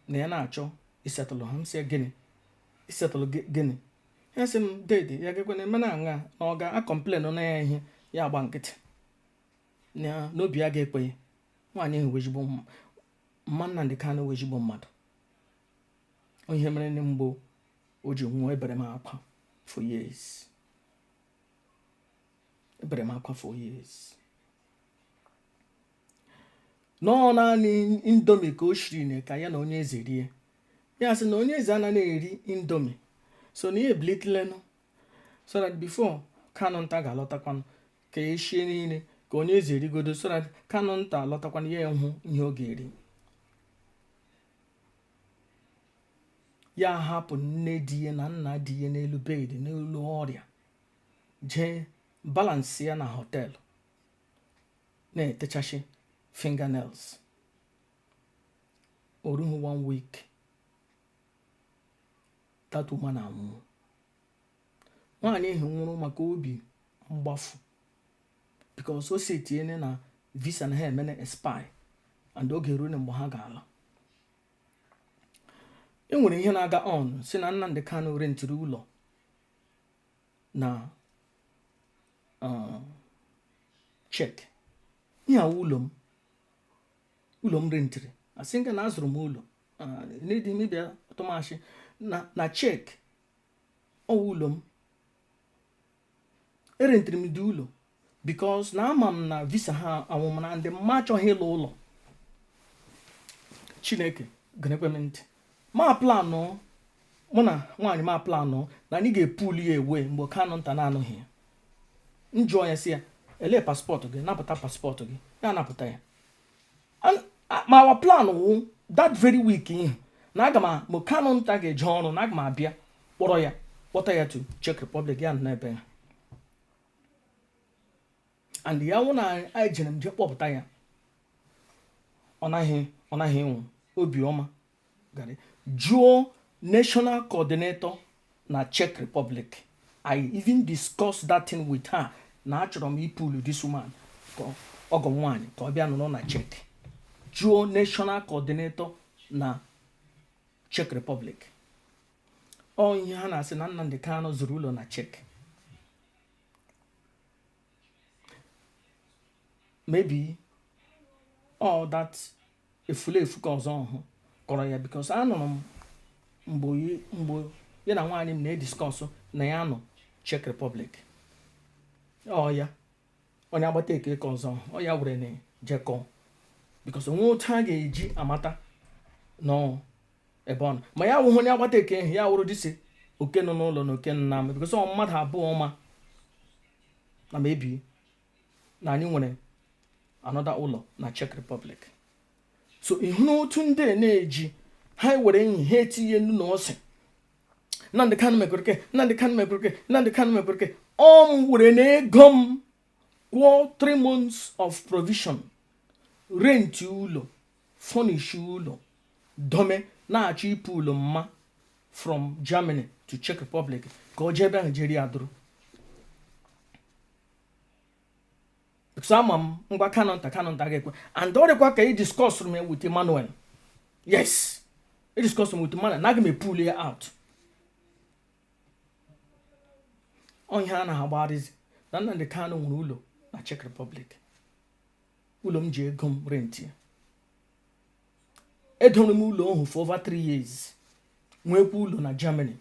na ya na-achọ isetụlụ ha. M sị gịnị isetụlụ gịnị? Ya sị m dede ya gekwana eme na aṅa na ọ ga-akọmplen na ya ihe ya agba nkịtị na n'obi ya ga-ekwe ya. Nwaanyị ahụ wezigbo mma Nnamdi Kanu wezigbo mmadụ. Ihe mere na mgbe o ji nwụọ ebere m akwa for years. Ebere m akwa for years. Nọ naanị indomi ka o shiri na ka ya na onye eze rie. Ya sị na onye eze anaghị eri indomi, so na ihe ebilitelenụ so that before Kanu nta ga-alọtakwanụ ka eshie niile ka onye eze erigodo so that Kanu nta alọtakwanụ ya hụ ihe ọ ga-eri. Ya hapụ nne di ya na nna di ya n'elu bed n'elu ọrịa jee balansị ya na họteelụ na-etechashi fingernails. O rughị 1 week that woman anwụ. Nwaanyị ahụ nwụrụ maka obi mgbafu because o si tiene na visa na ha emene expire and oge ruo na mgbe ha ga-ala. E nwere ihe na-aga on si na Nnamdi Kanu rentiri ụlọ na check ihe ụlọ m rentiri asị nga na azụrụ m ụlọ n'edi m bịa ọtụmashi na check ụlọ m erentiri m dị ụlọ because na ama m na visa ha anwụmana ndị mma achọghị ịlụ ụlọ. Chineke gịnịkwe m ntị ma planụ mụ na nwaanyị ma planụ na anyị ga-epulu ya ewe mgbe Kanu nta na-anụghị ya. Njụọ ya si ya ele paspọtụ gị, napụta paspọtụ gị, ya napụta ya. Ma our plan wụ that very week ihe na aga m mgbe Kanu nta ga-eje ọrụ na aga m abịa kpọta ya to Czech Republic ya na ebe ha. And ya wụ na anyị jere m jee kpọpụta ya ọ naghị enwe obiọma gara jụọ national coordinator na Czech Republic. I even discussed that thing with her na achọrọ m ipulu this woman ka ọgọ nwaanyị ka ọ bịa nọrọ na Czech. Jụọ national coordinator na Czech Republic. Ọ ihe ha na-asị na Nnamdi Kanu zụrụ ụlọ na Czech. Maybe all that efulefu ka ọzọ ọhụ kọrọ ya because anụrụ m mgbe ya na nwaanyị m na-ediskọsụ na ya nọ Czech Republic. Ya onye agbata eke ka ọzọ ọ ya were na jekọ because onwe otu a ga-eji amata nọ ebe ọ nọ. Ma ya wụhụ onye agbata eke ihe ya wụrụ dịsị oke nọ n'ụlọ na oke nọ n'ama because ọ mmadụ abụọ ma na mebi na anyị nwere another ụlọ na Czech Republic. So ịhụ otu ndị na-eji ha were enyi ha etinye nnu na ose Nnamdi Kanu mekwere Nnamdi Kanu mekwere Nnamdi Kanu mekwere m were na ego m kwụọ 3 months of provision rent ụlọ furnish ụlọ dome na-achọ ịpụ ụlọ mma from Germany to Czech Republic ka o jee ebe ahụ jeri adụrụ. Because ama m ngwa Kanu nta ga-ekwe and ọ dịkwa ka ị discuss me with Emmanuel. Yes, ị discuss me with Emmanuel na aga m epulu ya out. Onye a na-agbarizi na Nnamdi Kanu nwere ụlọ na Czech Republic. Ụlọ m ji ego m rent ya edoro m ụlọ ohu for over 3 years nwekwa ụlọ na Germany.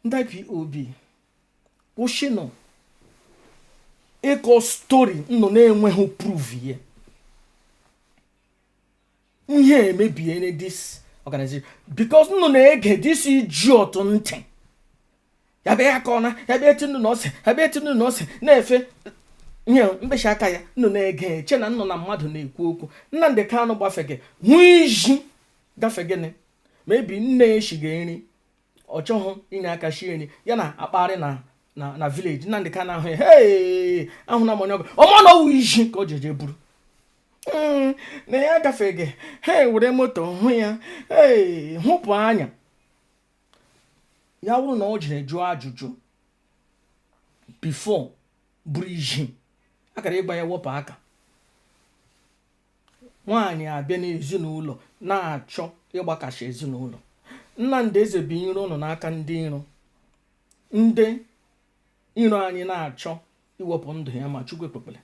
Ndị POB kwụsịnụ ịkọ story nnọ na-enweghị proof ye. Ihe emebie this organization because nnọ na-ege this idiot ntị. Ya bịa ka ọ na ya bịa tinu n'ose ya bịa tinu n'ose na-efe nye mkpeshi aka ya nnọ na-ege che na nnọ na mmadụ na-ekwu okwu. Nnamdi Kanu gbafege hụ iji gafegene maybe nne ya shiga nri ọ chọghị inye aka shie nri ya na akparị na village. Nnamdi Kanu ahụ ya hey ahụ na monye ọmọ na ọwụ iji ka o jeje buru na ya gafege hey were moto hụ ya hey hụpụ anya ya wụrụ na ọ jiri jụọ ajụjụ before buru iji akara ịgba ya wepụ aka. Nwaanyị abịa n'ezinụlọ na-achọ ịgbakashi ezinụlọ. Nnamdi Eze bụ iro nọ n'aka ndị iro anyị na-achọ iwepụ ndụ ya ma Chukwu ekpekpele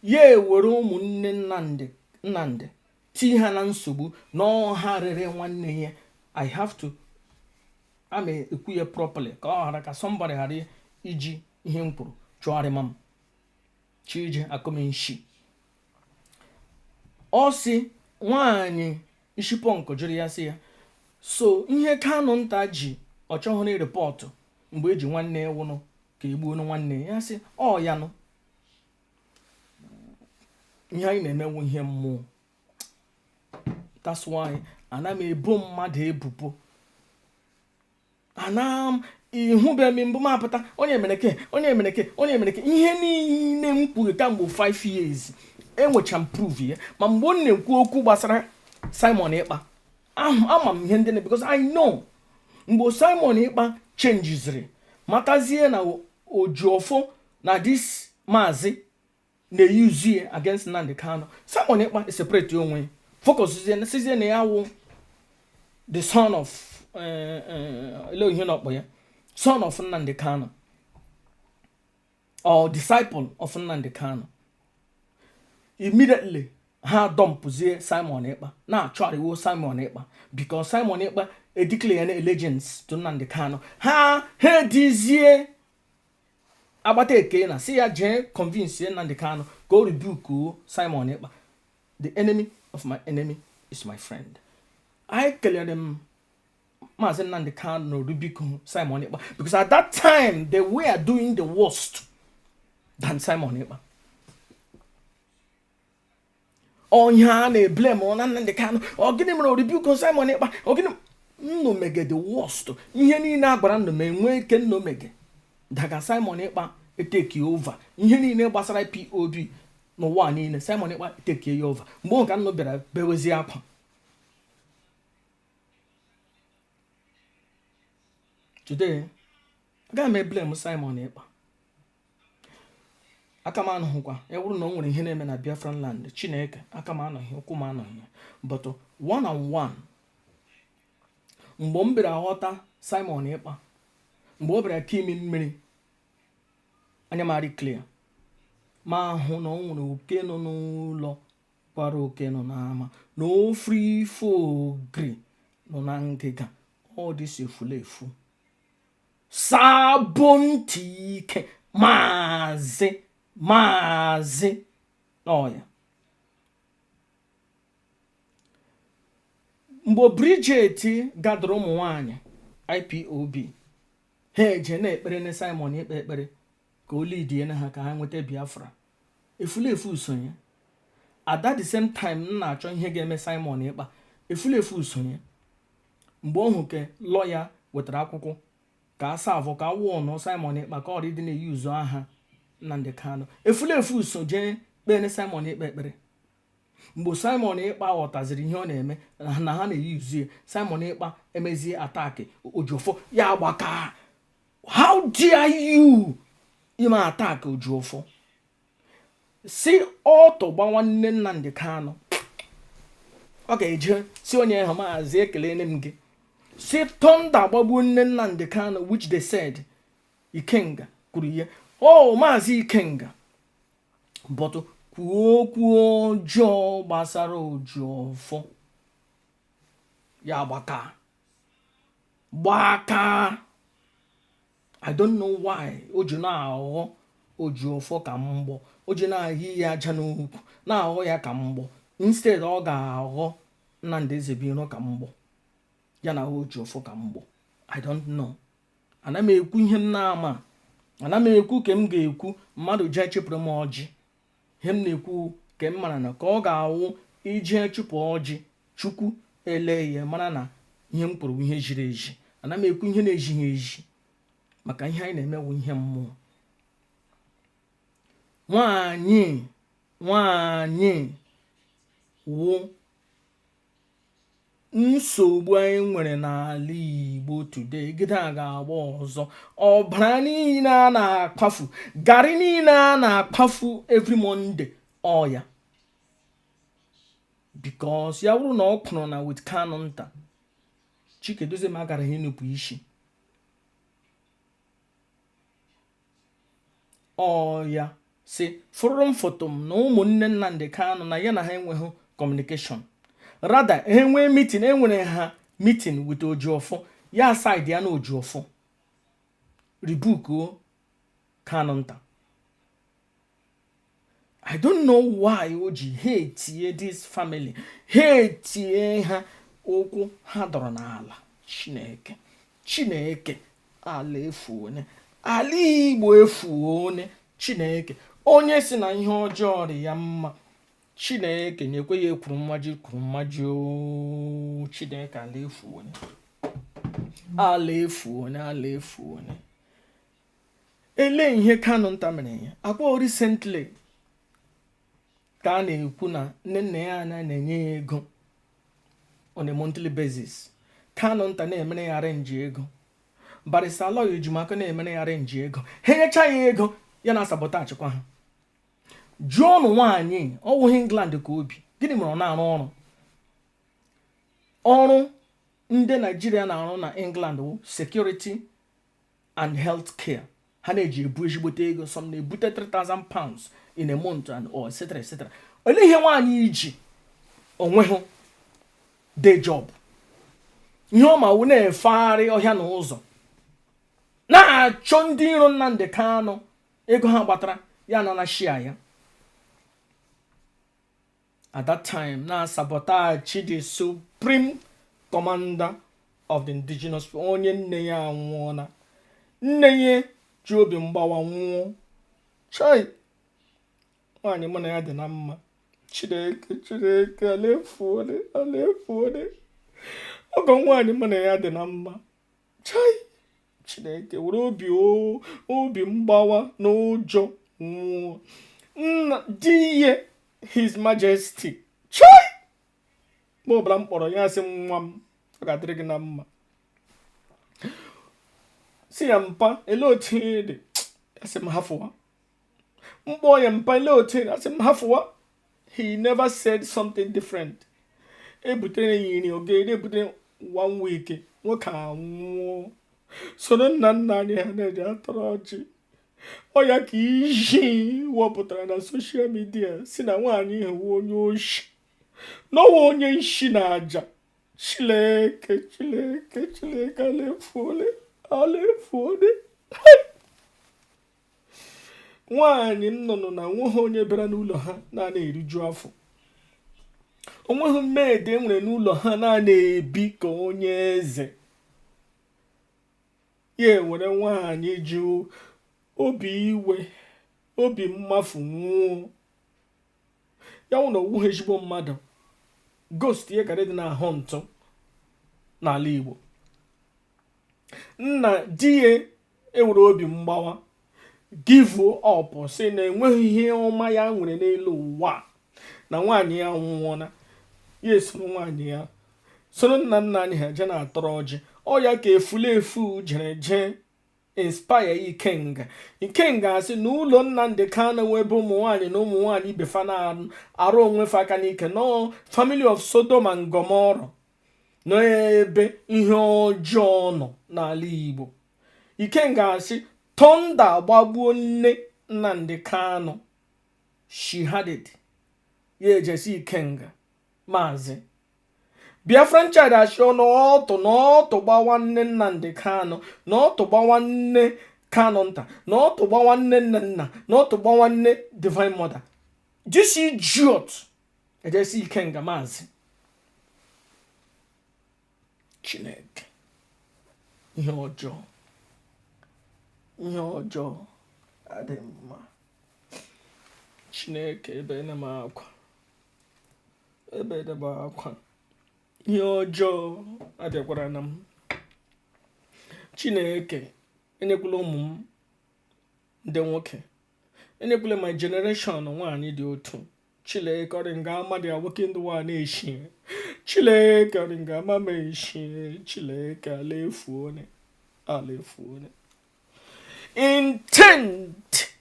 ya ewere ụmụnne Nnamdi tii ha na nsogbu na ọha rere nwanne ya. I have to ekwu ya properly ka ọ ghara ka somebody ghara iji ihe m kwuru chụgharịma m chije akọmenshi. Ọ sị nwaanyị isi pọnkụ jụrụ ya sị ya so ihe Kanu nta ji ọ chọghị rịpọtụ mgbe eji nwanne ya nwụrụ ka egbuo nwanne ya sị ọ ya nụ ihe anyị na-emewu ihe mmụọ. That's why ana m ebo mmadụ ebubo ana m ihube m mbụ m apụta onye emereke ihe niile m kwuru kamgbe 5 years enwecha m prove ya ma mgbe ọ na-ekwu okwu gbasara Simon Ekpa ama m ihe ndị na because I know mgbe Simon Ekpa changeziri matazie na Ojuofo na this Mazi na-use against Nnamdi Kanu. Simon Ekpa separate onwe focus sizie na ya wụ the son of ihe na ọkpọ ya son of Nnamdi Kanu or disciple of Nnamdi Kanu. Immediately ha dumpuzie Simon Ekpa na-achọrịwo Simon Ekpa because Simon Ekpa declare allegiance to Nnamdi Kanu. Ha dizie agbata eke na si ya jee convince Nnamdi Kanu ka o rebuke Simon Ekpa. The enemy of my enemy is my friend. I kelere m Mazi Nnamdi Kanu no rebuke Simon Ekpa because at that time they were doing the worst than Simon Ekpa. Onye a na-blame on Nnamdi Kanu ọ gịnị mere o rebuke Simon Ekpa ọ gịnị nno mege the worst ihe niile agbara ndụ ma enwe ike nno mege daga Simon Ekpa eteki over ihe niile gbasara POB n'ụwa niile Simon Ekpa eteki ya over mgbe ọ ka nno bịara bewezi akwa. Today aga m blame Simon Ekpa aka m anọghịkwa ya bụrụ na o nwere ihe na-eme na Biafran land Chineke aka m anọghị ụkwụ m anọghị but one on one mgbe m bịara ghọta Simon Ekpa mgbe ọ bịara ka imi mmiri anya mari clear ma hụ na o nwere oke nọ n'ụlọ kwara oke nọ n'ama na ofu ife ogri nọ na ngịga ọ dị si efulefu sabonti ike Mazi ọya mgbe Bridget gadoro ụmụ nwanyị IPOB ha eje na-ekpere na Simon Ekpa ekpere ka o lidie na ha ka ha nweta Biafra efulefu usonye at the same time m na-achọ ihe ga-eme Simon Ekpa efulefu usonye mgbe ohu ke lawyer wetara akwụkwọ ka asa avọ ka wụọ no Simon Ekpa ka ọ dị na-eyuzu aha Nnamdi Kanu efulefu usonye kpene Simon Ekpa ekpere mgbe Simon Ekpa ghọtaziri ihe ọ na-eme na ha na-eyuzu Simon Ekpa emezie ataki Ojuofo ya agbaka. How dare you ime attack Ojuofo si ọtọ gba nwanne Nnamdi Kanu ọ ga-eje si onye ahụ Maazị ekele nne m gị si thunder gbagbuo nne Nnamdi Kanu which they said Ikenga kwuru ihe Maazị Ikenga but kwuo okwu ọjọọ gbasara Ojiọfọ ya gbaka. I don't know why o ji na-aghọ Ojiọfọ ka mgbọ, o ji na-ahị ya aja n'ukwu na-aghọ ya ka mgbọ, instead ọ ga-aghọ Nnamdi Ezebiro ka mgbọ ya na Ojiọfọ ka mgbọ. I don't know. Ana m ekwu ihe m na-ama, ana m ekwu ka m ga-ekwu mmadụ jee chịpụrụ m ọjị. Ihe m na-ekwu ka m mara na ka ọ ga-awụ ije chụpụ ọjị, Chukwu ele ihe mara na ihe m kwuru ihe jiri eji. Ana m ekwu ihe na-ejighị eji maka ihe anyị na-emewu ihe mmụọ. Nwaanyị wụ nsogbu anyị nwere n'ala Igbo today. Gide a ga-agba ọzọ. Ọbara niile a na-akpafu, garị niile a na-akpafu every Monday ọya, because ya wụrụ na ọ kwụrụ na with Kanu nta, Chikedozie m agara ha inupụ isi. Ọya si fụrụ m foto m na ụmụnne Nnamdi Kanu na ya na ha enweghị communication. Rather enwee meeting, enwere ha meeting with Ojiọfọ, ya side ya na Ojiọfọ rebuke Kanu nta. I don't know why o ji hate this family, hate ha okwu ha dọrọ n'ala. Chineke ala efuone, ala Igbo efuone. Chineke onye si na ihe ọjọọ dị ya mma, Chineke nyekwe ya ekwuru mmaji o. Chineke ala efuone. Ele ihe Kanu nta mere ya akwa recently ka a na-ekwu na nne ya na-enye ya ego on a monthly basis. Kanu nta na-emere ya arrange ego, Barrister Lawyer Ejimaka na-emere ya arrange ego. Ha nyecha ya ego ya na sabotage kwa ha. John nwaanyị ọwụ England ka obi, gịnị mere ọ na-arụ ọrụ ndị Nigeria na-arụ na England wụ security and health care. Ha na-eji ebu ezigbote ego, some na-ebute 3,000 pounds in a month and or etc. Ole ihe nwaanyị iji onweghị day job, ihe ọma wụ na-efegharị ọhịa na ụzọ na-achọ ndị iro Nnamdi Kanu ego ha gbatara ya na shia ya. At that time na sabotage the supreme commander of the indigenous, onye nne ya anwụọna, nne ya ji obi mgbawa nwụọ. Chai, nwaanyị mụ na ya dị na mma. Chineke alefuone. Ogo nwaanyị mụ na ya dị na mma. Chai, Chineke were obi mgbawa na ụjọ nwụọ. Nna di ya His Majesty, chai, ma ọbara m kpọrọ ya sị nwa m ọ ga-adịrị gị na mma. Si ya mpa ele otu dị, ya sị m hafụwa. Mkpọ ya mpa ele otu dị, ya sị m hafụwa. He never said something different. Ebutere ya iri oge, ebutere 1 week, nwoke anwụọ. Soro nna anyị ha na-eji atọrọ ọjị. Ọ ya ka iji wepụtara na social media si na nwaanyị ewu onye oshi, n'ọwa onye nshi na aja. Chineke alefuole. Nwaanyị nnụnụ na nweghị onye bịara n'ụlọ ha na-eriju afọ, onweghị mmeede enwere n'ụlọ ha na-ebi ka onye eze. Ya were nwaanyị ji obi iwe, obi mmafu nwụọ. Ya wụ na owuwe ezigbo mmadụ, ghost ya gara dị na-ahụ ntụ n'ala Igbo. Nna di ya ewere obi mgbawa, give up, sị na enweghị ihe ọma ya nwere n'elu ụwa, na nwaanyị ya nwụọna. Ya esoro nwaanyị ya soro nna anyị ha je na-atọrọ ọjị. Ọ ya ka efulefu jere inspire Ikenga asị na ụlọ Nnamdi Kanu webe ụmụ nwaanyị na ụmụ nwaanyị ibefa na-arụ onwe fa aka n'ike, no family of Sodom and Gomorrah, n'ebe ihe ọjọọ nọ n'ala Igbo. Ikenga asị thunder gbagbuo nne Nnamdi Kanu, she had it. Ye Jesse Kenga, Mazi. Biafran child has shown no to one Nande Kano, no to one Kanonta, no to one Nana, no to one Divine Mother. Just see Jot, Jesse Kenga Mazi. Chinek. Your jaw. Your jaw. Adema. Chineke ebe na makwa. Ebe de makwa. Your jaw. Adekwara nam. Chineke. Enekwula ụmụ m ndị nwoke. Enekwula my generation nwaanyị dị otu. Chileke ọrị nga ama dị awoke ndị nwa na-eshi. Chileke ọrị nga ama ma eshi. Chileke alefuone. Alefuone. Intent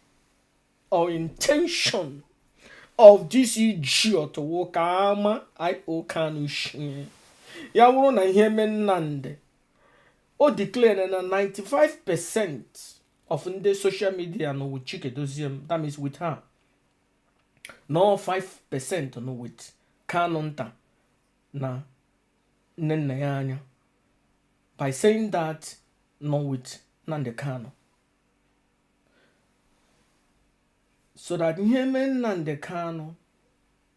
or intention of this idiot wokama I okanushi. Ya wuru na ihe menande. O declare na 95% of the social media no with Chike Doziem, that means with her. No 5% no with Kanonta na Nenayanya. By saying that, no with Nande Kano. So that him and the Kano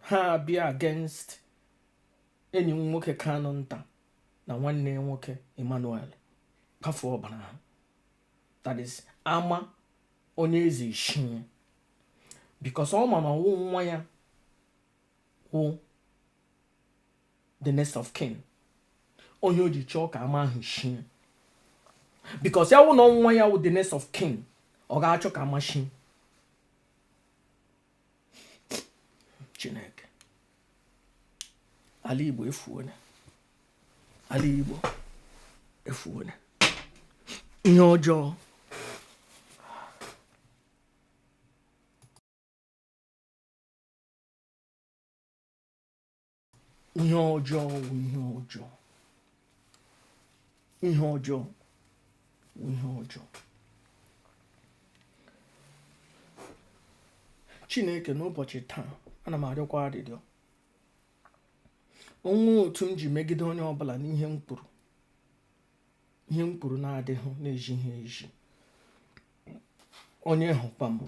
ha be against any nwoke Kanonta na one name nwoke Emmanuel. Pafo bana. That is ama onyezi shin. Because all mama won who the next of kin. Onyo di choka ama shin. Because ya won on waya with the next of kin. Oga choka ama shin. Chineke. Ali Igbo efuone. Ali Igbo efuone. Ihe ọjọọ. Ihe ọjọọ wụ ihe ọjọọ. Ihe ọjọọ wụ ihe ọjọọ. Chineke n'ụbọchị taa ana m arịọkwa arịrịọ. Onwe otu m ji megide onye ọbụla n'ihe m kwuru. Ihe m kwuru na-adịghị na-ejighị eji. Onye hụkwa m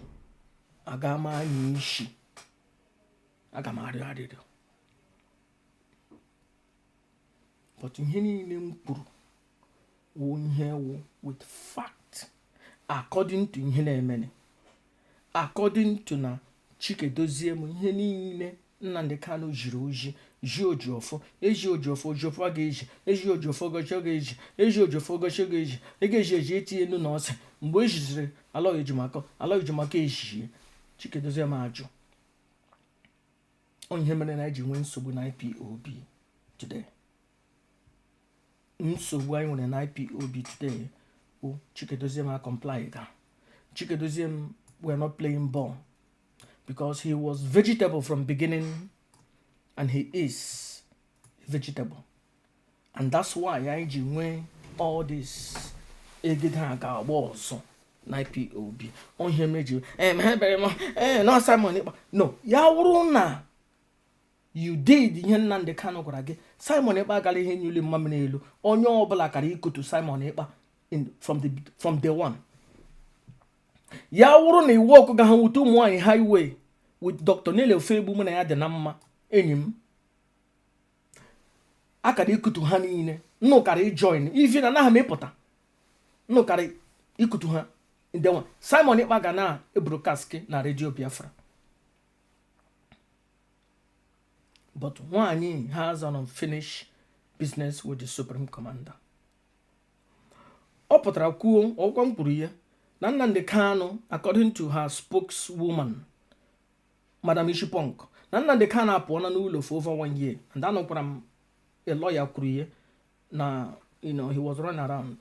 aga m anya isi. Aga m arịọ arịrịọ. But ihe niile m kwuru wụ ihe wụ with fact. According to ihe na-emene. According to na Chike Doziem ihe niile Nnamdi Kanu jiri oji. Ji Ojiofo, Eji Ojiofo, Ojiofo aga-eji, Eji Ojiofo gochi ga-eji, Eji Ojiofo gochi ga-eji, eji etinye enu na ose. Mgbe ejiziri ala ejimaka ejie, Chike Doziem ajụ. Onye mere na eji nwee nsogbu na IPOB today. Nsogbu anyị nwere na IPOB today o Chike Doziem comply ga. Chike Doziem were not playing ball because he was vegetable from beginning. And he is vegetable. And that's why I win all this egidanga walls na IPOB. On here meji no Simon. No, ya you did ihe Nnamdi Kanu gwara gị. Simon Ekpa agala ihe nyule mmam n'elu. Onye ọbụla kara ikutu Simon Ekpa from day one. Ya wuru na iwu ọkụ ga ha wutu ụmụ anyị highway with Dr. Nele Ofebu mụ na ya dị na mma. Enyim akara ikutu ha niile nnukara join even na ha mepụta nnukara ikutu ha ndewa Simon Ekpa ga na broadcast na Radio Biafra. But nwanyị has an unfinished business with the Supreme Commander. Ọ pụtara kwuo ọkwa mkpụrụ ya na Nnamdi Kanu according to her spokeswoman Madam Ishipong na Nnamdi Kanu apụọna n'ụlọ for over 1 year. And anọkwara m a lawyer kwuru ihe na he was running around.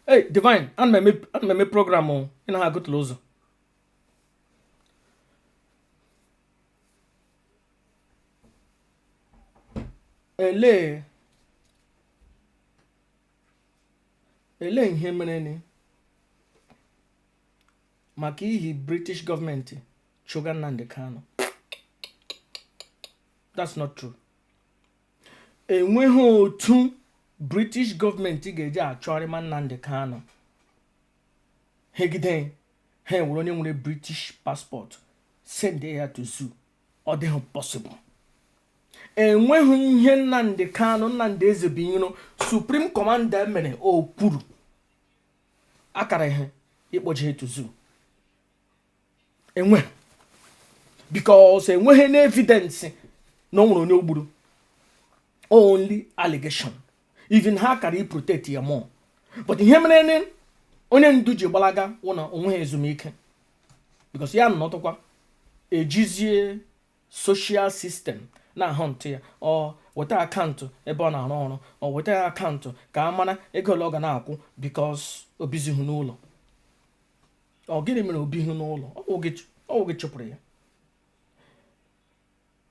Hey, Divine, ana m program ị na ha agụtụla ụzọ. Ele ihe mere ni maka ihi British government chụga Nnamdi Kanu. That's not true. Enweghị otu British government ga-eji achọrịma Nnamdi Kanu. Hegide ha nwere onye nwere British passport send ya to zoo. Ọ dịghị possible. Enweghị ihe Nnamdi Kanu, Nnamdi Ezebinyo, Supreme Commander mere o kwuru akara ihe ikpoje to zoo. Enwe because enweghị na evidence na nwere onye ogburu. Only allegation. Even ha kara protect ya more. But ihe mere onye ndu ji gbalaga wụna onwe ezumike because ya nọtọkwa ejizie social system na hunt ya o weta akaụntụ ebe ọ na-arụ ọrụ o weta akaụntụ ka a mara ego ole ọ ga na-akwụ because obizihu n'ụlọ. Ọ gịnị mere obihu n'ụlọ? Ọ gị chụpụrụ ya.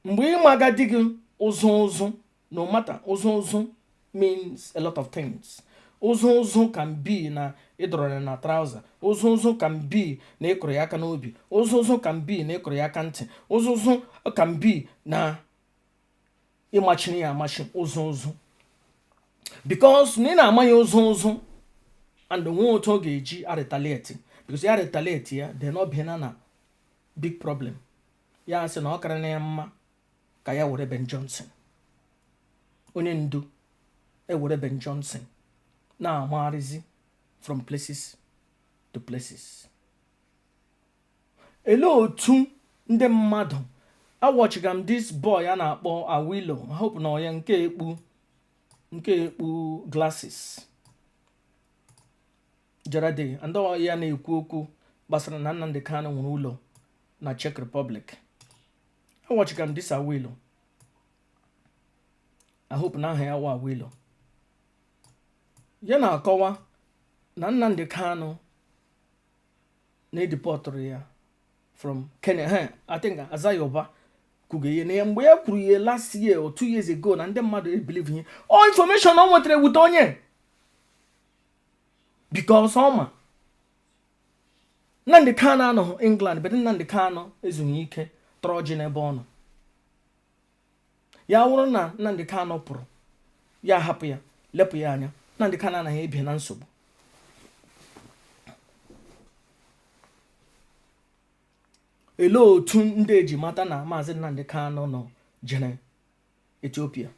Mgbe ị maga di gị ụzụ no matter ụzụ means a lot of things. Ụzụ can be na ịdọrọ na trouser. Ụzụ can be na ịkụrụ ya aka n'obi. Ụzụ can be na ịkụrụ ya aka ntị. Ụzụ can be na ịmachiri ya amachi ụzụ. Because na ị na-ama ya ụzụ and nwe otu ọ ga-eji retaliate. Because ya retaliate ya then ọ bịa na big problem. Ya sị na ọ kara na ya mma ka ya were Ben Johnson. Onye ndu were Ben Johnson na-amagharịzi from places to places. Ele otu ndị mmadụ awọchiga m this boy a na-akpọ Awilo. I hope na ya nke ekpu glasses Jarade and ya na-ekwu okwu gbasara na Nnamdi Kanu nwere ụlọ na Czech Republic. Awọchiga m this Awilo. I hope na aha ya wa Awilo. Ya na-akọwa na Nnamdi Kanu na-edepọtụrụ ya from Kenya. I think Azayoba kwuge na ya mgbe ya kwuru ya last year or 2 years ago na ndị mmadụ believe ihe. All information ọ nwetara wute onye because ọma Nnamdi Kanu anọghị England but Nnamdi Kanu ezughị ike tọrọ ji n'ebe ọ nọ. Ya wụrụ na Nnamdi Kanu pụrụ ya hapụ ya lepụ ya anya, Nnamdi Kanu anaghị ebi na nsogbu. Ele otu ndị eji mata na Maazị Nnamdi Kanu nọ jere Ethiopia.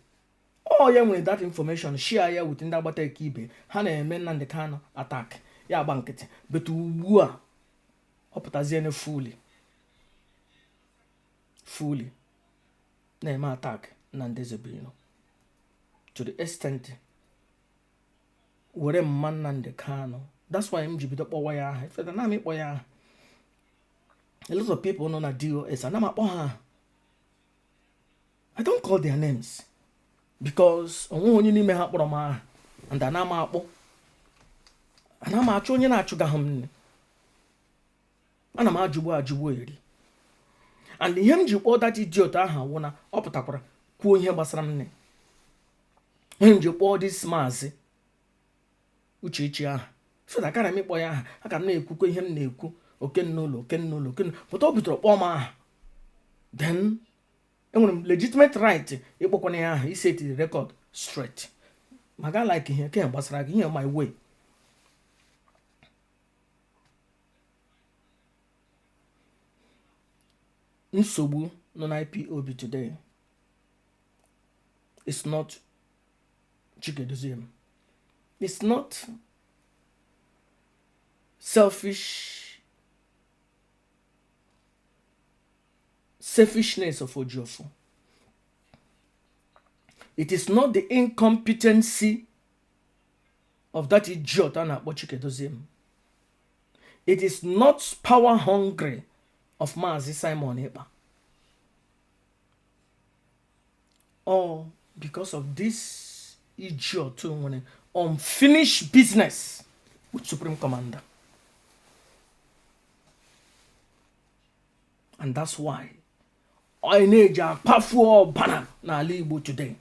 Ọ ya nwere that information share ya with ndị agbata eke ibe ha na-eme Nnamdi Kanu attack ya agba nkịtị but ugbu a ọ pụtazie na fully na-eme attack Nnamdi Ezebinyo to the extent were mma Nnamdi Kanu. That's why m ji bido kpọwa ya aha. Ifeda na m ịkpọ ya aha. A lot of people nọ na DOS ana m akpọ ha. I don't call their names because onwe onye n'ime ha kpọrọ m aha and ana m akpọ. Ana m achọ onye na-achụgaghị m nne. Ana m ajụgbu eri. And ihe m ji kpọọ that idiot aha wụ na ọ pụtakwara kwuo ihe gbasara m nne. Ihe m ji kpọọ this Mazi Uchechi aha. So that kind of me kpọọ ya aha. Aka m na-ekwukwa ihe m na-ekwu. Okennolo. But ọ bidoro kpọọ m aha. Then enwere m legitimate right ịkpọkwana ya aha iset the record straight. Maga like ihe ke gbasara gị ihe my way. Nsogbu nọ na IPOB today it's not Chikedozie. It's not selfishness of Ojiofo. It is not the incompetency of that idiot na-akpọ Chikedozie. It is not power hungry of Mazi Simon Ekpa. Or because of this idiot too unfinished business with Supreme Commander. And that's why I need a powerful banner na Igbo today.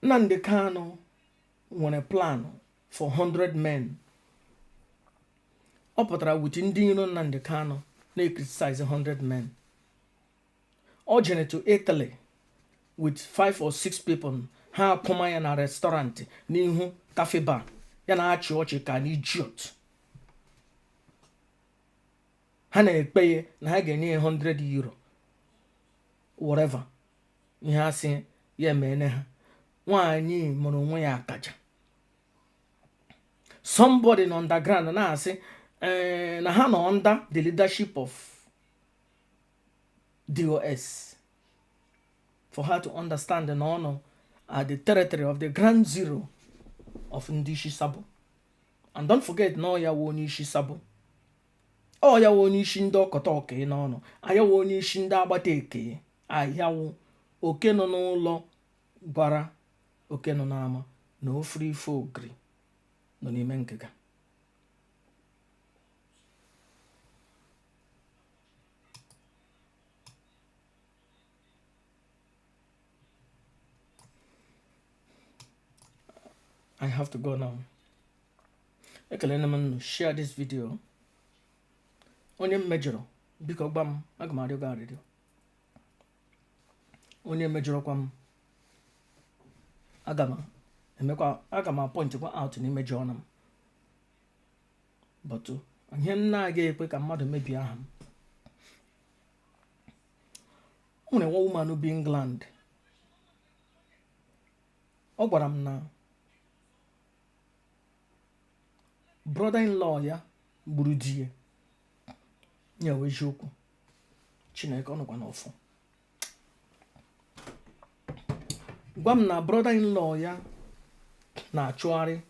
Nnamdi Kanu nwere plan for 100 men. Ọ pụtara with ndị iro Nnamdi Kanu na-criticize 100 men. Ọ jere to Italy with 5 or 6 people. Ha akpọma ya na restaurant n'ihu cafe bar. Ya na-achị ọchị ka an idiot. Ha na-ekpe ya na ha ga-enye ya 100 euro. Whatever. Ihe ha sị ya emene ha. Nwaanyị mụrụ onwe ya akaja. Somebody in underground na-asị na ha nọ under the leadership of DOS. For her to understand the honor at the territory of the ground zero of Ndishi Sabo. And don't forget, no ya wo Nishi Sabo. Oh ya wo Nishi ndo kotoke no no. Aya wo Nishi nda agbata aya wo oke no n'ụlọ gwara oke no n'ama na ofri ifo ogri no n'ime ngịga. I have to go now. Share this video. Onye mejọrọ biko gba m aga m arịọ gị arịrịọ. Onye mejọrọkwa m aga m appoint kwa out n'imejọ na m. But ihe m na-aga ekwe ka mmadụ mebie aha m. O nwere one woman bi England. Ọ gwara m na brother-in-law ya gburu di ya wee eziokwu. Chineke ọnụkwa n'ọfọ. Gwa m na brother-in-law ya na-achụgharị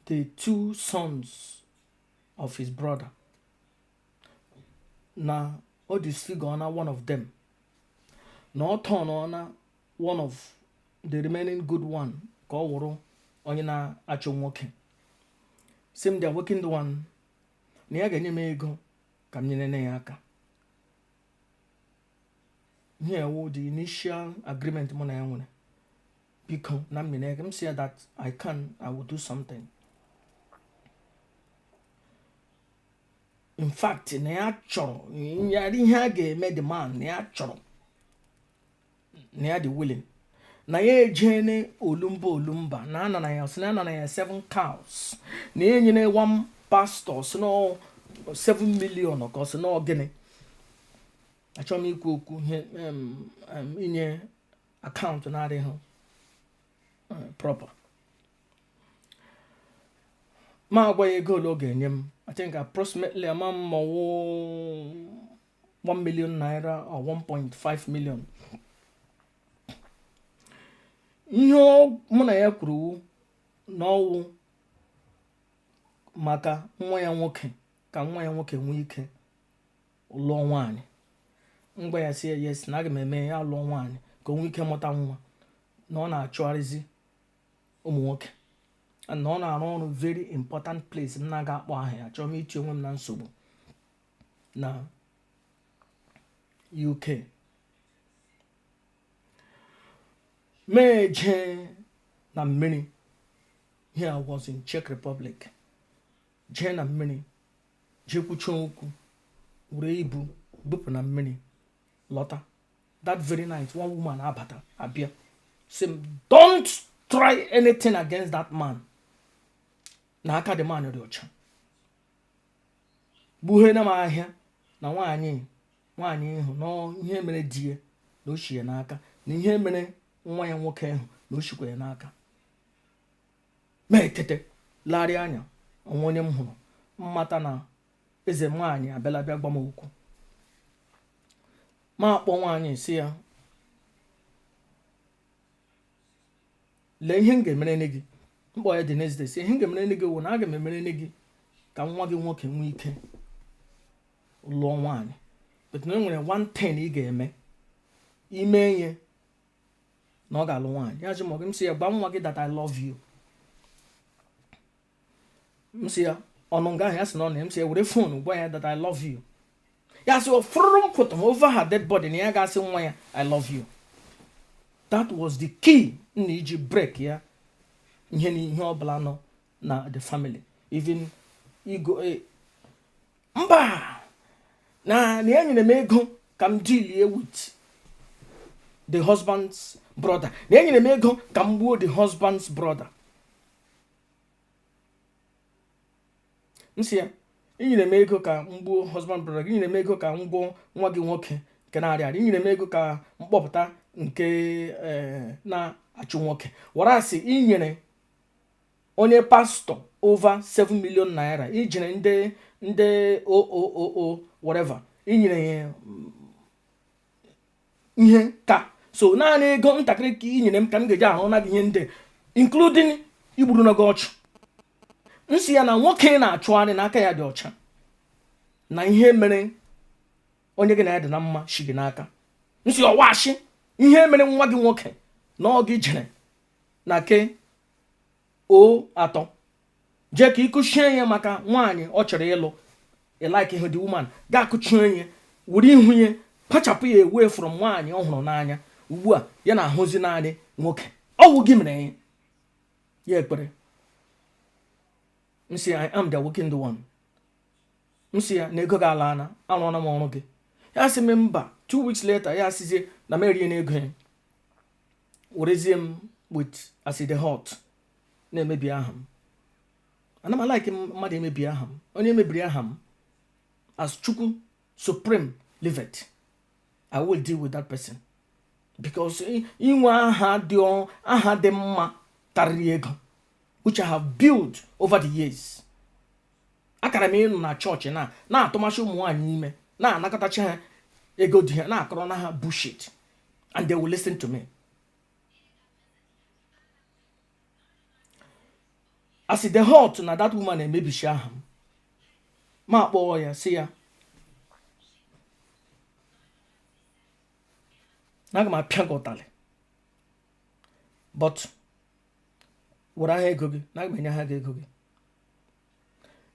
the 2 sons of his brother. Na o disfigure na one of them. Na ọ turn on one of the remaining good one ka ọ wụrụ onye na-achụ nwoke. Same they are working the one na ya ga-enye m ego ka m nyere ya aka. Here was the initial agreement mụ na ya nwere. Biko na m nyere m say that I will do something. In fact, na ya chọrọ ya ihe a ga-eme the man na ya chọrọ na ya dị willing. Na ya ejene olumba na anana ya 7 cows na enyene 1 pastor no 7 million or cause no gịnị. Achọrọ m ikwu okwu ihe inye account na adịghị proper. Ma agwa ya ego ọ ga-enye m. I think approximately ama mmawo 1 million naira or 1.5 million. Ihe mụ na ya kwuru n'ọwụ maka nwa ya nwoke ka nwa ya nwoke nwee ike lụọ nwaanyị. Ngwa ya sị yes na aga m eme ya lụọ nwaanyị ka o nwee ike mụta nwa. Na ọ na-achụgharịzi ụmụ nwoke. Na ọ na-arụ ọrụ very important place m na-aga akpọ aha ya. Chọrọ m iti onwe m na nsogbu na UK. Meje na mmiri. Here I was in Czech Republic. Je na mmiri. Je kwucha okwu. Were ibu bupụ na mmiri. Lọta. That very night, one woman abata abịa. Say, don't try anything against that man. Na aka the man dị ọcha. Buhe na m ahịa na nwaanyị ihu na ihe mere die na ochie n'aka na ihe mere nwa ya nwoke ahụ na oshikwa ya n'aka. Ma etete larị anya onwe onye m hụrụ mmata na eze nwaanyị abịala bịa gba m okwu. Ma akpọ nwaanyị si ya lee ihe m ga-emere nne gị. Mkpọ ya dị next day si ihe m ga-emere nne gị wụ na aga m emere nne gị ka nwa gị nwoke nwee ike lụọ nwaanyị. But na enwere 110 ị ga-eme ime ihe na ọ ga-alụ nwaanyị. Ya jụ m ọgụ m si ya gba nwa gị that I love you. M si ya ọnụ nga ahụ ya sị na ọ na m si ya were phone gwa ya that I love you. Ya sị ofụrụ m put over her dead body na ya ga-asị nwa ya I love you. that was the key n'iji break ya ihe n'ihe ọbụla nọ na the family. Even ego mba na enyere m ego ka m deal with the husband's brother. Na enyere m ego ka m gbuo the husband's brother. Nsi ya inyere m ego ka m gbuo husband brother, inyere m ego ka m gbuo nwa gị nwoke nke na-arịa arịa, inyere m ego ka mkpọpụta nke na-achụ nwoke. Warasị inyere onye pastor over 7 million naira, ijere ndị o whatever, inyere ihe ka so naanị ego ntakịrị ka inyere m ka m ga-eji ahụ na gị ihe ndị including igburu na gị ọchụ. Nsị ya na nwoke na-achụgharị n'aka ya dị ọcha na ihe mere onye gị na ya dị na mma shi gị n'aka. Nsị ọwashi ihe mere nwa gị nwoke na ọ gị jere na ke o atọ je ka ịkụchie ya maka nwaanyị ọ chọrọ ịlụ, like ihe the woman ga-akụchie ya were ihu ya kpachapụ ya away from nwaanyị ọ hụrụ n'anya. Ugbu a ya na-ahụzi naanị nwoke. Ọwụ gị mere ya ekpere. Nsi I am the wicked one. Nsi ya na ego ga-ala na arụọna m ọrụ gị. Ya sị m mba. 2 weeks later ya asịzie na m erie na ego ya werezie m with acid hot na-emebi aha m. Ana m alike mmadụ emebi aha m. Onye mebiri aha m as Chukwu supreme livet, I will deal with that person because inwe aha dị mma karịrị ego which I have built over the years. Akara m ịnụ na chọọchị na-atụmachi ụmụ nwaanyị ime na-anakọtachi ha ego dị ha na-akọrọ na ha bullshit and they will listen to me. As the hurt na that woman emebishi aha m ma akpọọ ya si ya na aga m apịa gị ụtalị but were aha ego gị na aga m enye ha gị ego gị.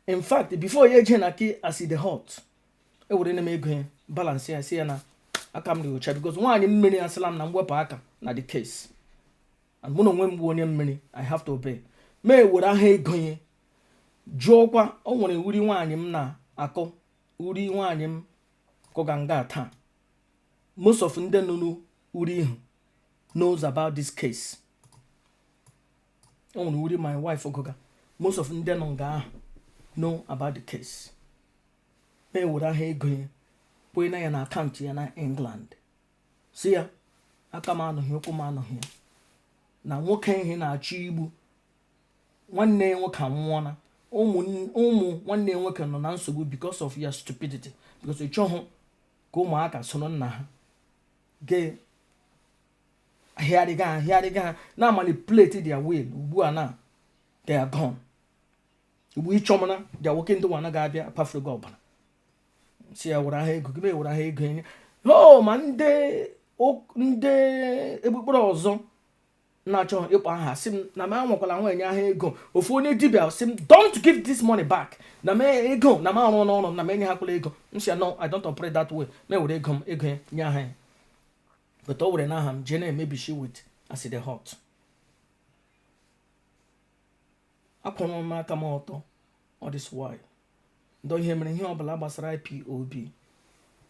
In fact before ya eje na ki as the hurt ewere na m ego ya balance ya si ya na aka m dị ọcha because nwaanyị mmiri asịla m na mwepụ aka na the case and mụ na onwe m bụ onye mmiri I have to obey. Mee were aha ego ya jụọkwa o nwere uri nwaanyị m na-akọ uri nwaanyị m kọga nga taa. Most of ndị nọ n'uri ihu knows about this case. O nwere uri my wife ogoga. Most of ndị nọ nga ahụ know about the case. Mee were aha ego ya pụọ na ya na akaụntụ ya na England. Si ya aka m anọghị ụkwụ m anọghị ya na nwoke ihe na-achọ igbu nwanne nwoke anwụọna. ụmụ nwanne nwoke nọ na nsogbu because of your stupidity, because ịchọghị ka ụmụaka soro nna ha ge ahịarịga ha na manipulate their will. Ugbu a na they are gone. Ugbu ịchọmana their working ndị wana ga-abịa apafere gị ọbara. Si ya were aha ego gị mee were aha ego enye ma ndị ekpukpere ọzọ na-achọ ịkpọ aha sị m na m anwakwala nwaanyị aha ego. Ofu onye dibịa sị m don't give this money back na m ego na m arụ n'ọrụ na m enye ha kwala ego. M sị ya no, I don't operate that way. Me were ego ya nye aha ya but o were n'aha m jee na-emebishi with acid hot. Akwụrụ m aka m ọtọ all this while. Ndo ihe mere ihe ọbụla gbasara IPOB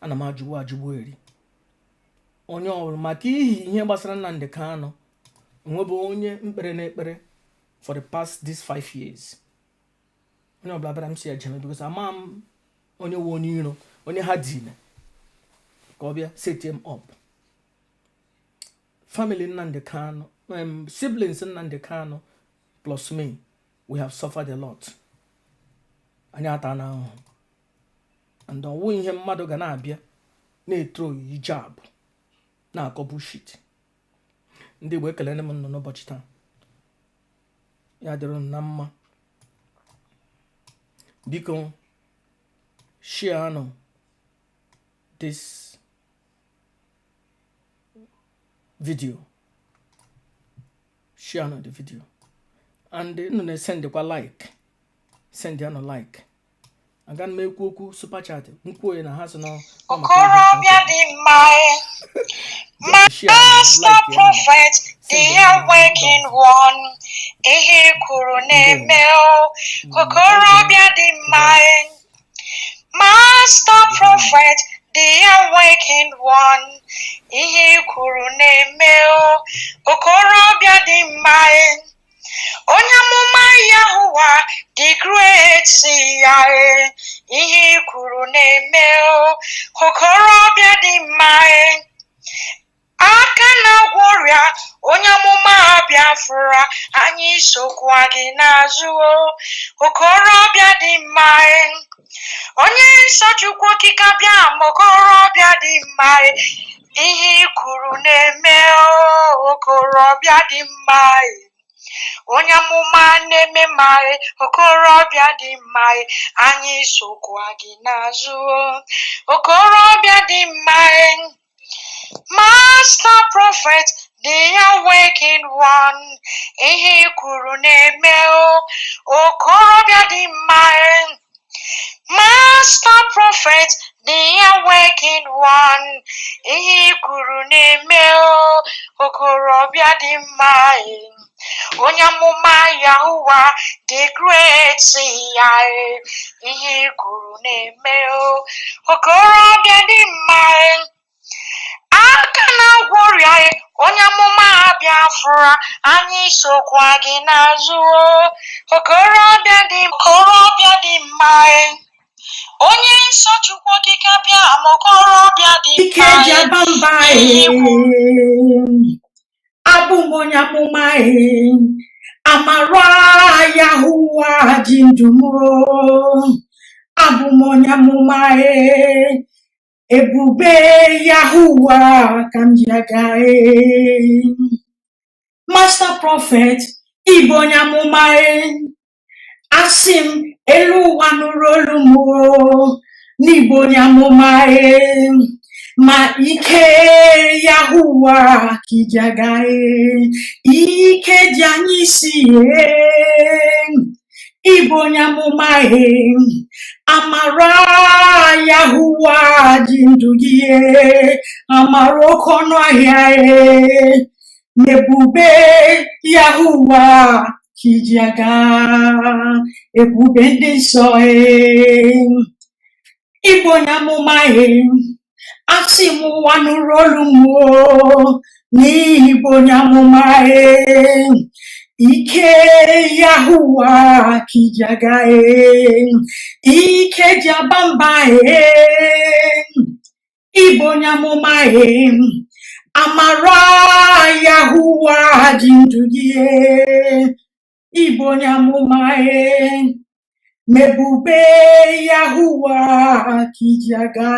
ana m ajụgbu eri onye ọbụla maka ihe gbasara Nnamdi Kanu. Nwebe onye mkpere na ekpere for the past these 5 years. Onye ọbụla bịara m si ya jeme because ama m onye nwe onye iro onye ha dine ka ọ bịa set him up. Family Nnamdi Kanu, siblings Nnamdi Kanu plus me, we have suffered a lot. Anyị ata na ahụhụ and ọwụ ihe mmadụ ga na-abịa na-etro hijab na-akọ bullshit. Ndị Igbo ekelene m nọ n'ụbọchị taa. Ya dịrị na mma. Biko share this video. Share the video and send kwa like. Send like aga m ekwu okwu super chat nkwu na ha sị no Okorobịa dị mma Master Prophet the awakened one ihe kwuru na-eme okorobịa dị mma Master Prophet the awakened one ihe kwuru na-eme okorobịa dị mma onye amụma Yahuwa the great ya ihe kwuru na-eme okorobịa dị mma aka na-agwọ ọrịa onye amụma Biafra anyị sokwa gị n'azụ okorobịa dị mma onye nsọ Chukwu okike abịa okorobịa dị mma ihe kwuru na-eme okorobịa dị mma onye amụma na-eme mma okorobịa dị mma anyị sokwa gị n'azụ okorobịa dị mma Master Prophet the awakened one ihe kwuru na-eme okorobịa dị mma Master Prophet the awakened one ihe kwuru na-eme okorobịa dị mma onye amụma Yahuwa the great ya ihe kwuru na-eme okorobịa dị mma aka na-agwọ ọrịa onye amụma Biafra anyị sokwa gị n'azụ okorobịa dị mma onye nsọ Chukwu okike abịa okorobịa dị mma abụ m onye amụma amara Yahuwa ji ndụ m abụ m onye amụma ebube Yahuwa ka m ji aga Master Prophet ịbụ onye amụma asị m elu ụwa nụrụ olu m n'ịbụ onye amụma ma ike Yahuwa ka iji aga ike ji anyị isi ịbụ onye amụma amara Yahuwa ji ndụ gị amara oke ọnụ ahịa n'ebube Yahuwa ka iji aga ebube ndị nsọ ịbụ onye amụma asị m ụwa nụrụ olu m n'ihi bụ onye amụma ike Yahuwa ka iji aga ike ji aba mba ịbụ onye amụma amara Yahuwa ji ndụ gị ịbụ onye amụma mebube Yahuwa ka iji aga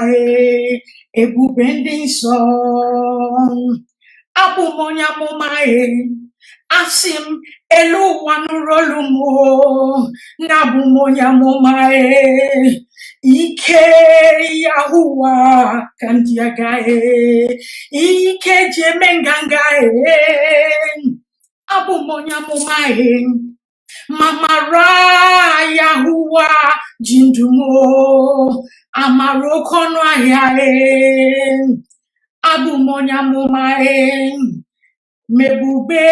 ebube ndị nsọ abụ m onye amụma asị m elu ụwa nụrụ olu m na abụ m onye amụma ike Yahuwa ka m ji aga ike ji eme nganga abụ m onye amụma mamara Yahuwa ji ndụ m amara oke ọnụ ahịa abụ m onye amụma mebube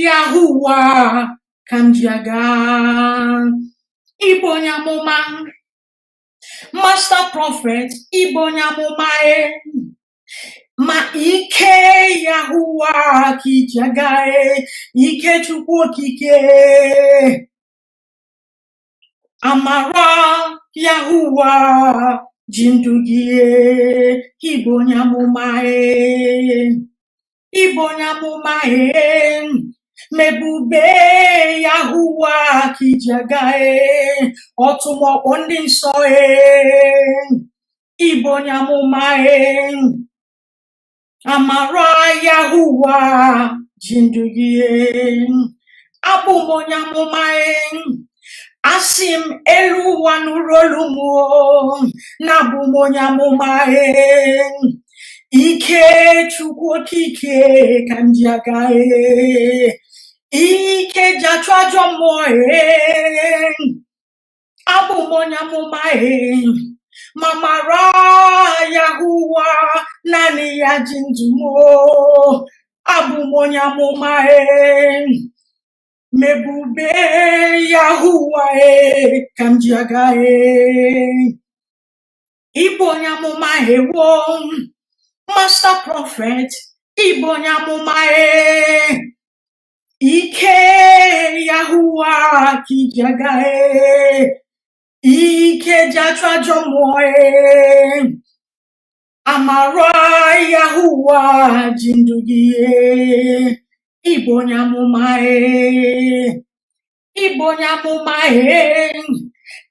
Yahuwa ka m ji aga ịbụ onye amụma Master Prophet ịbụ onye amụma ma ike Yahuwa ka iji aga ike Chukwu okike amara Yahuwa ji ndụ gị ịbụ onye amụma ịbụ onye amụma mebube Yahuwa ka iji aga ọtụmọkpọ ndị nsọ ịbụ onye amụma amara Yahuwa ji ndụ gị abụ m onye amụma asị m elu ụwa nụrụ olu m na abụ m onye amụma ike Chukwu okike ka m ji aga ike ji achụ ajọ mmụọ Abumonyamumae Mamara Yahuwa Nani Yajindumo Abumonyamumae Mebube Yahuwae Kamjiagae Ibonyamumae won Master Prophet Ibonyamumae Ike Yahuwa Kijagae Ike Jatra Jomoe Amara Yahuwa Jindugie Ibonyamumae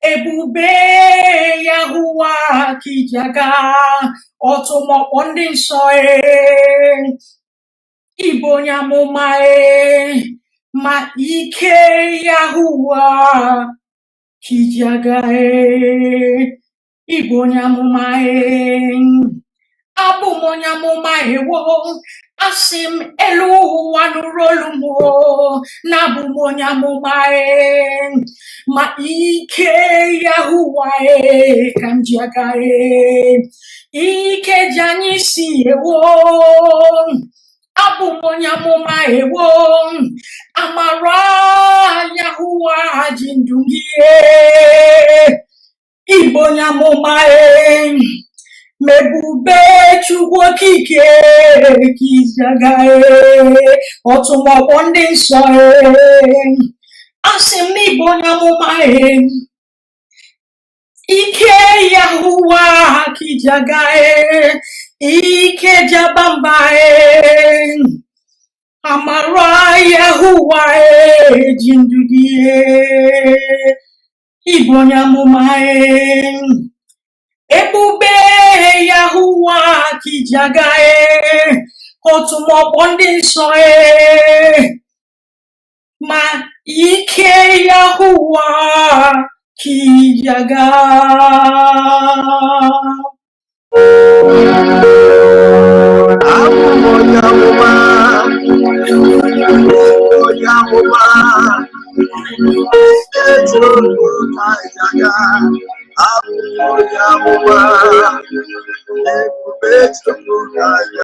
Ebube Yahuwa Kijaga Otomo Ondin Soe Ibonyamumae Ma Ike Yahuwa Kijagae Ibonyamumae Abumonyamumae wo Asim elu wanurolumo Nabumonyamumae Ma Ike Yahuwae Kamjiagae Ike Janisi ewo Abumonyamumae wo Amara Yahuwa Jindungie Ibonyamumae Mebube chukwu kike kijagae Otumo wondin soe Asim Ibonyamumae Ike Yahuwa kijagae Ike jabambae Amara Yahuwae Jindudie Ibonyamumae Ebube Yahuwa Kijagae Otumo Bondin Soe Ma Ike Yahuwa Kijaga Abu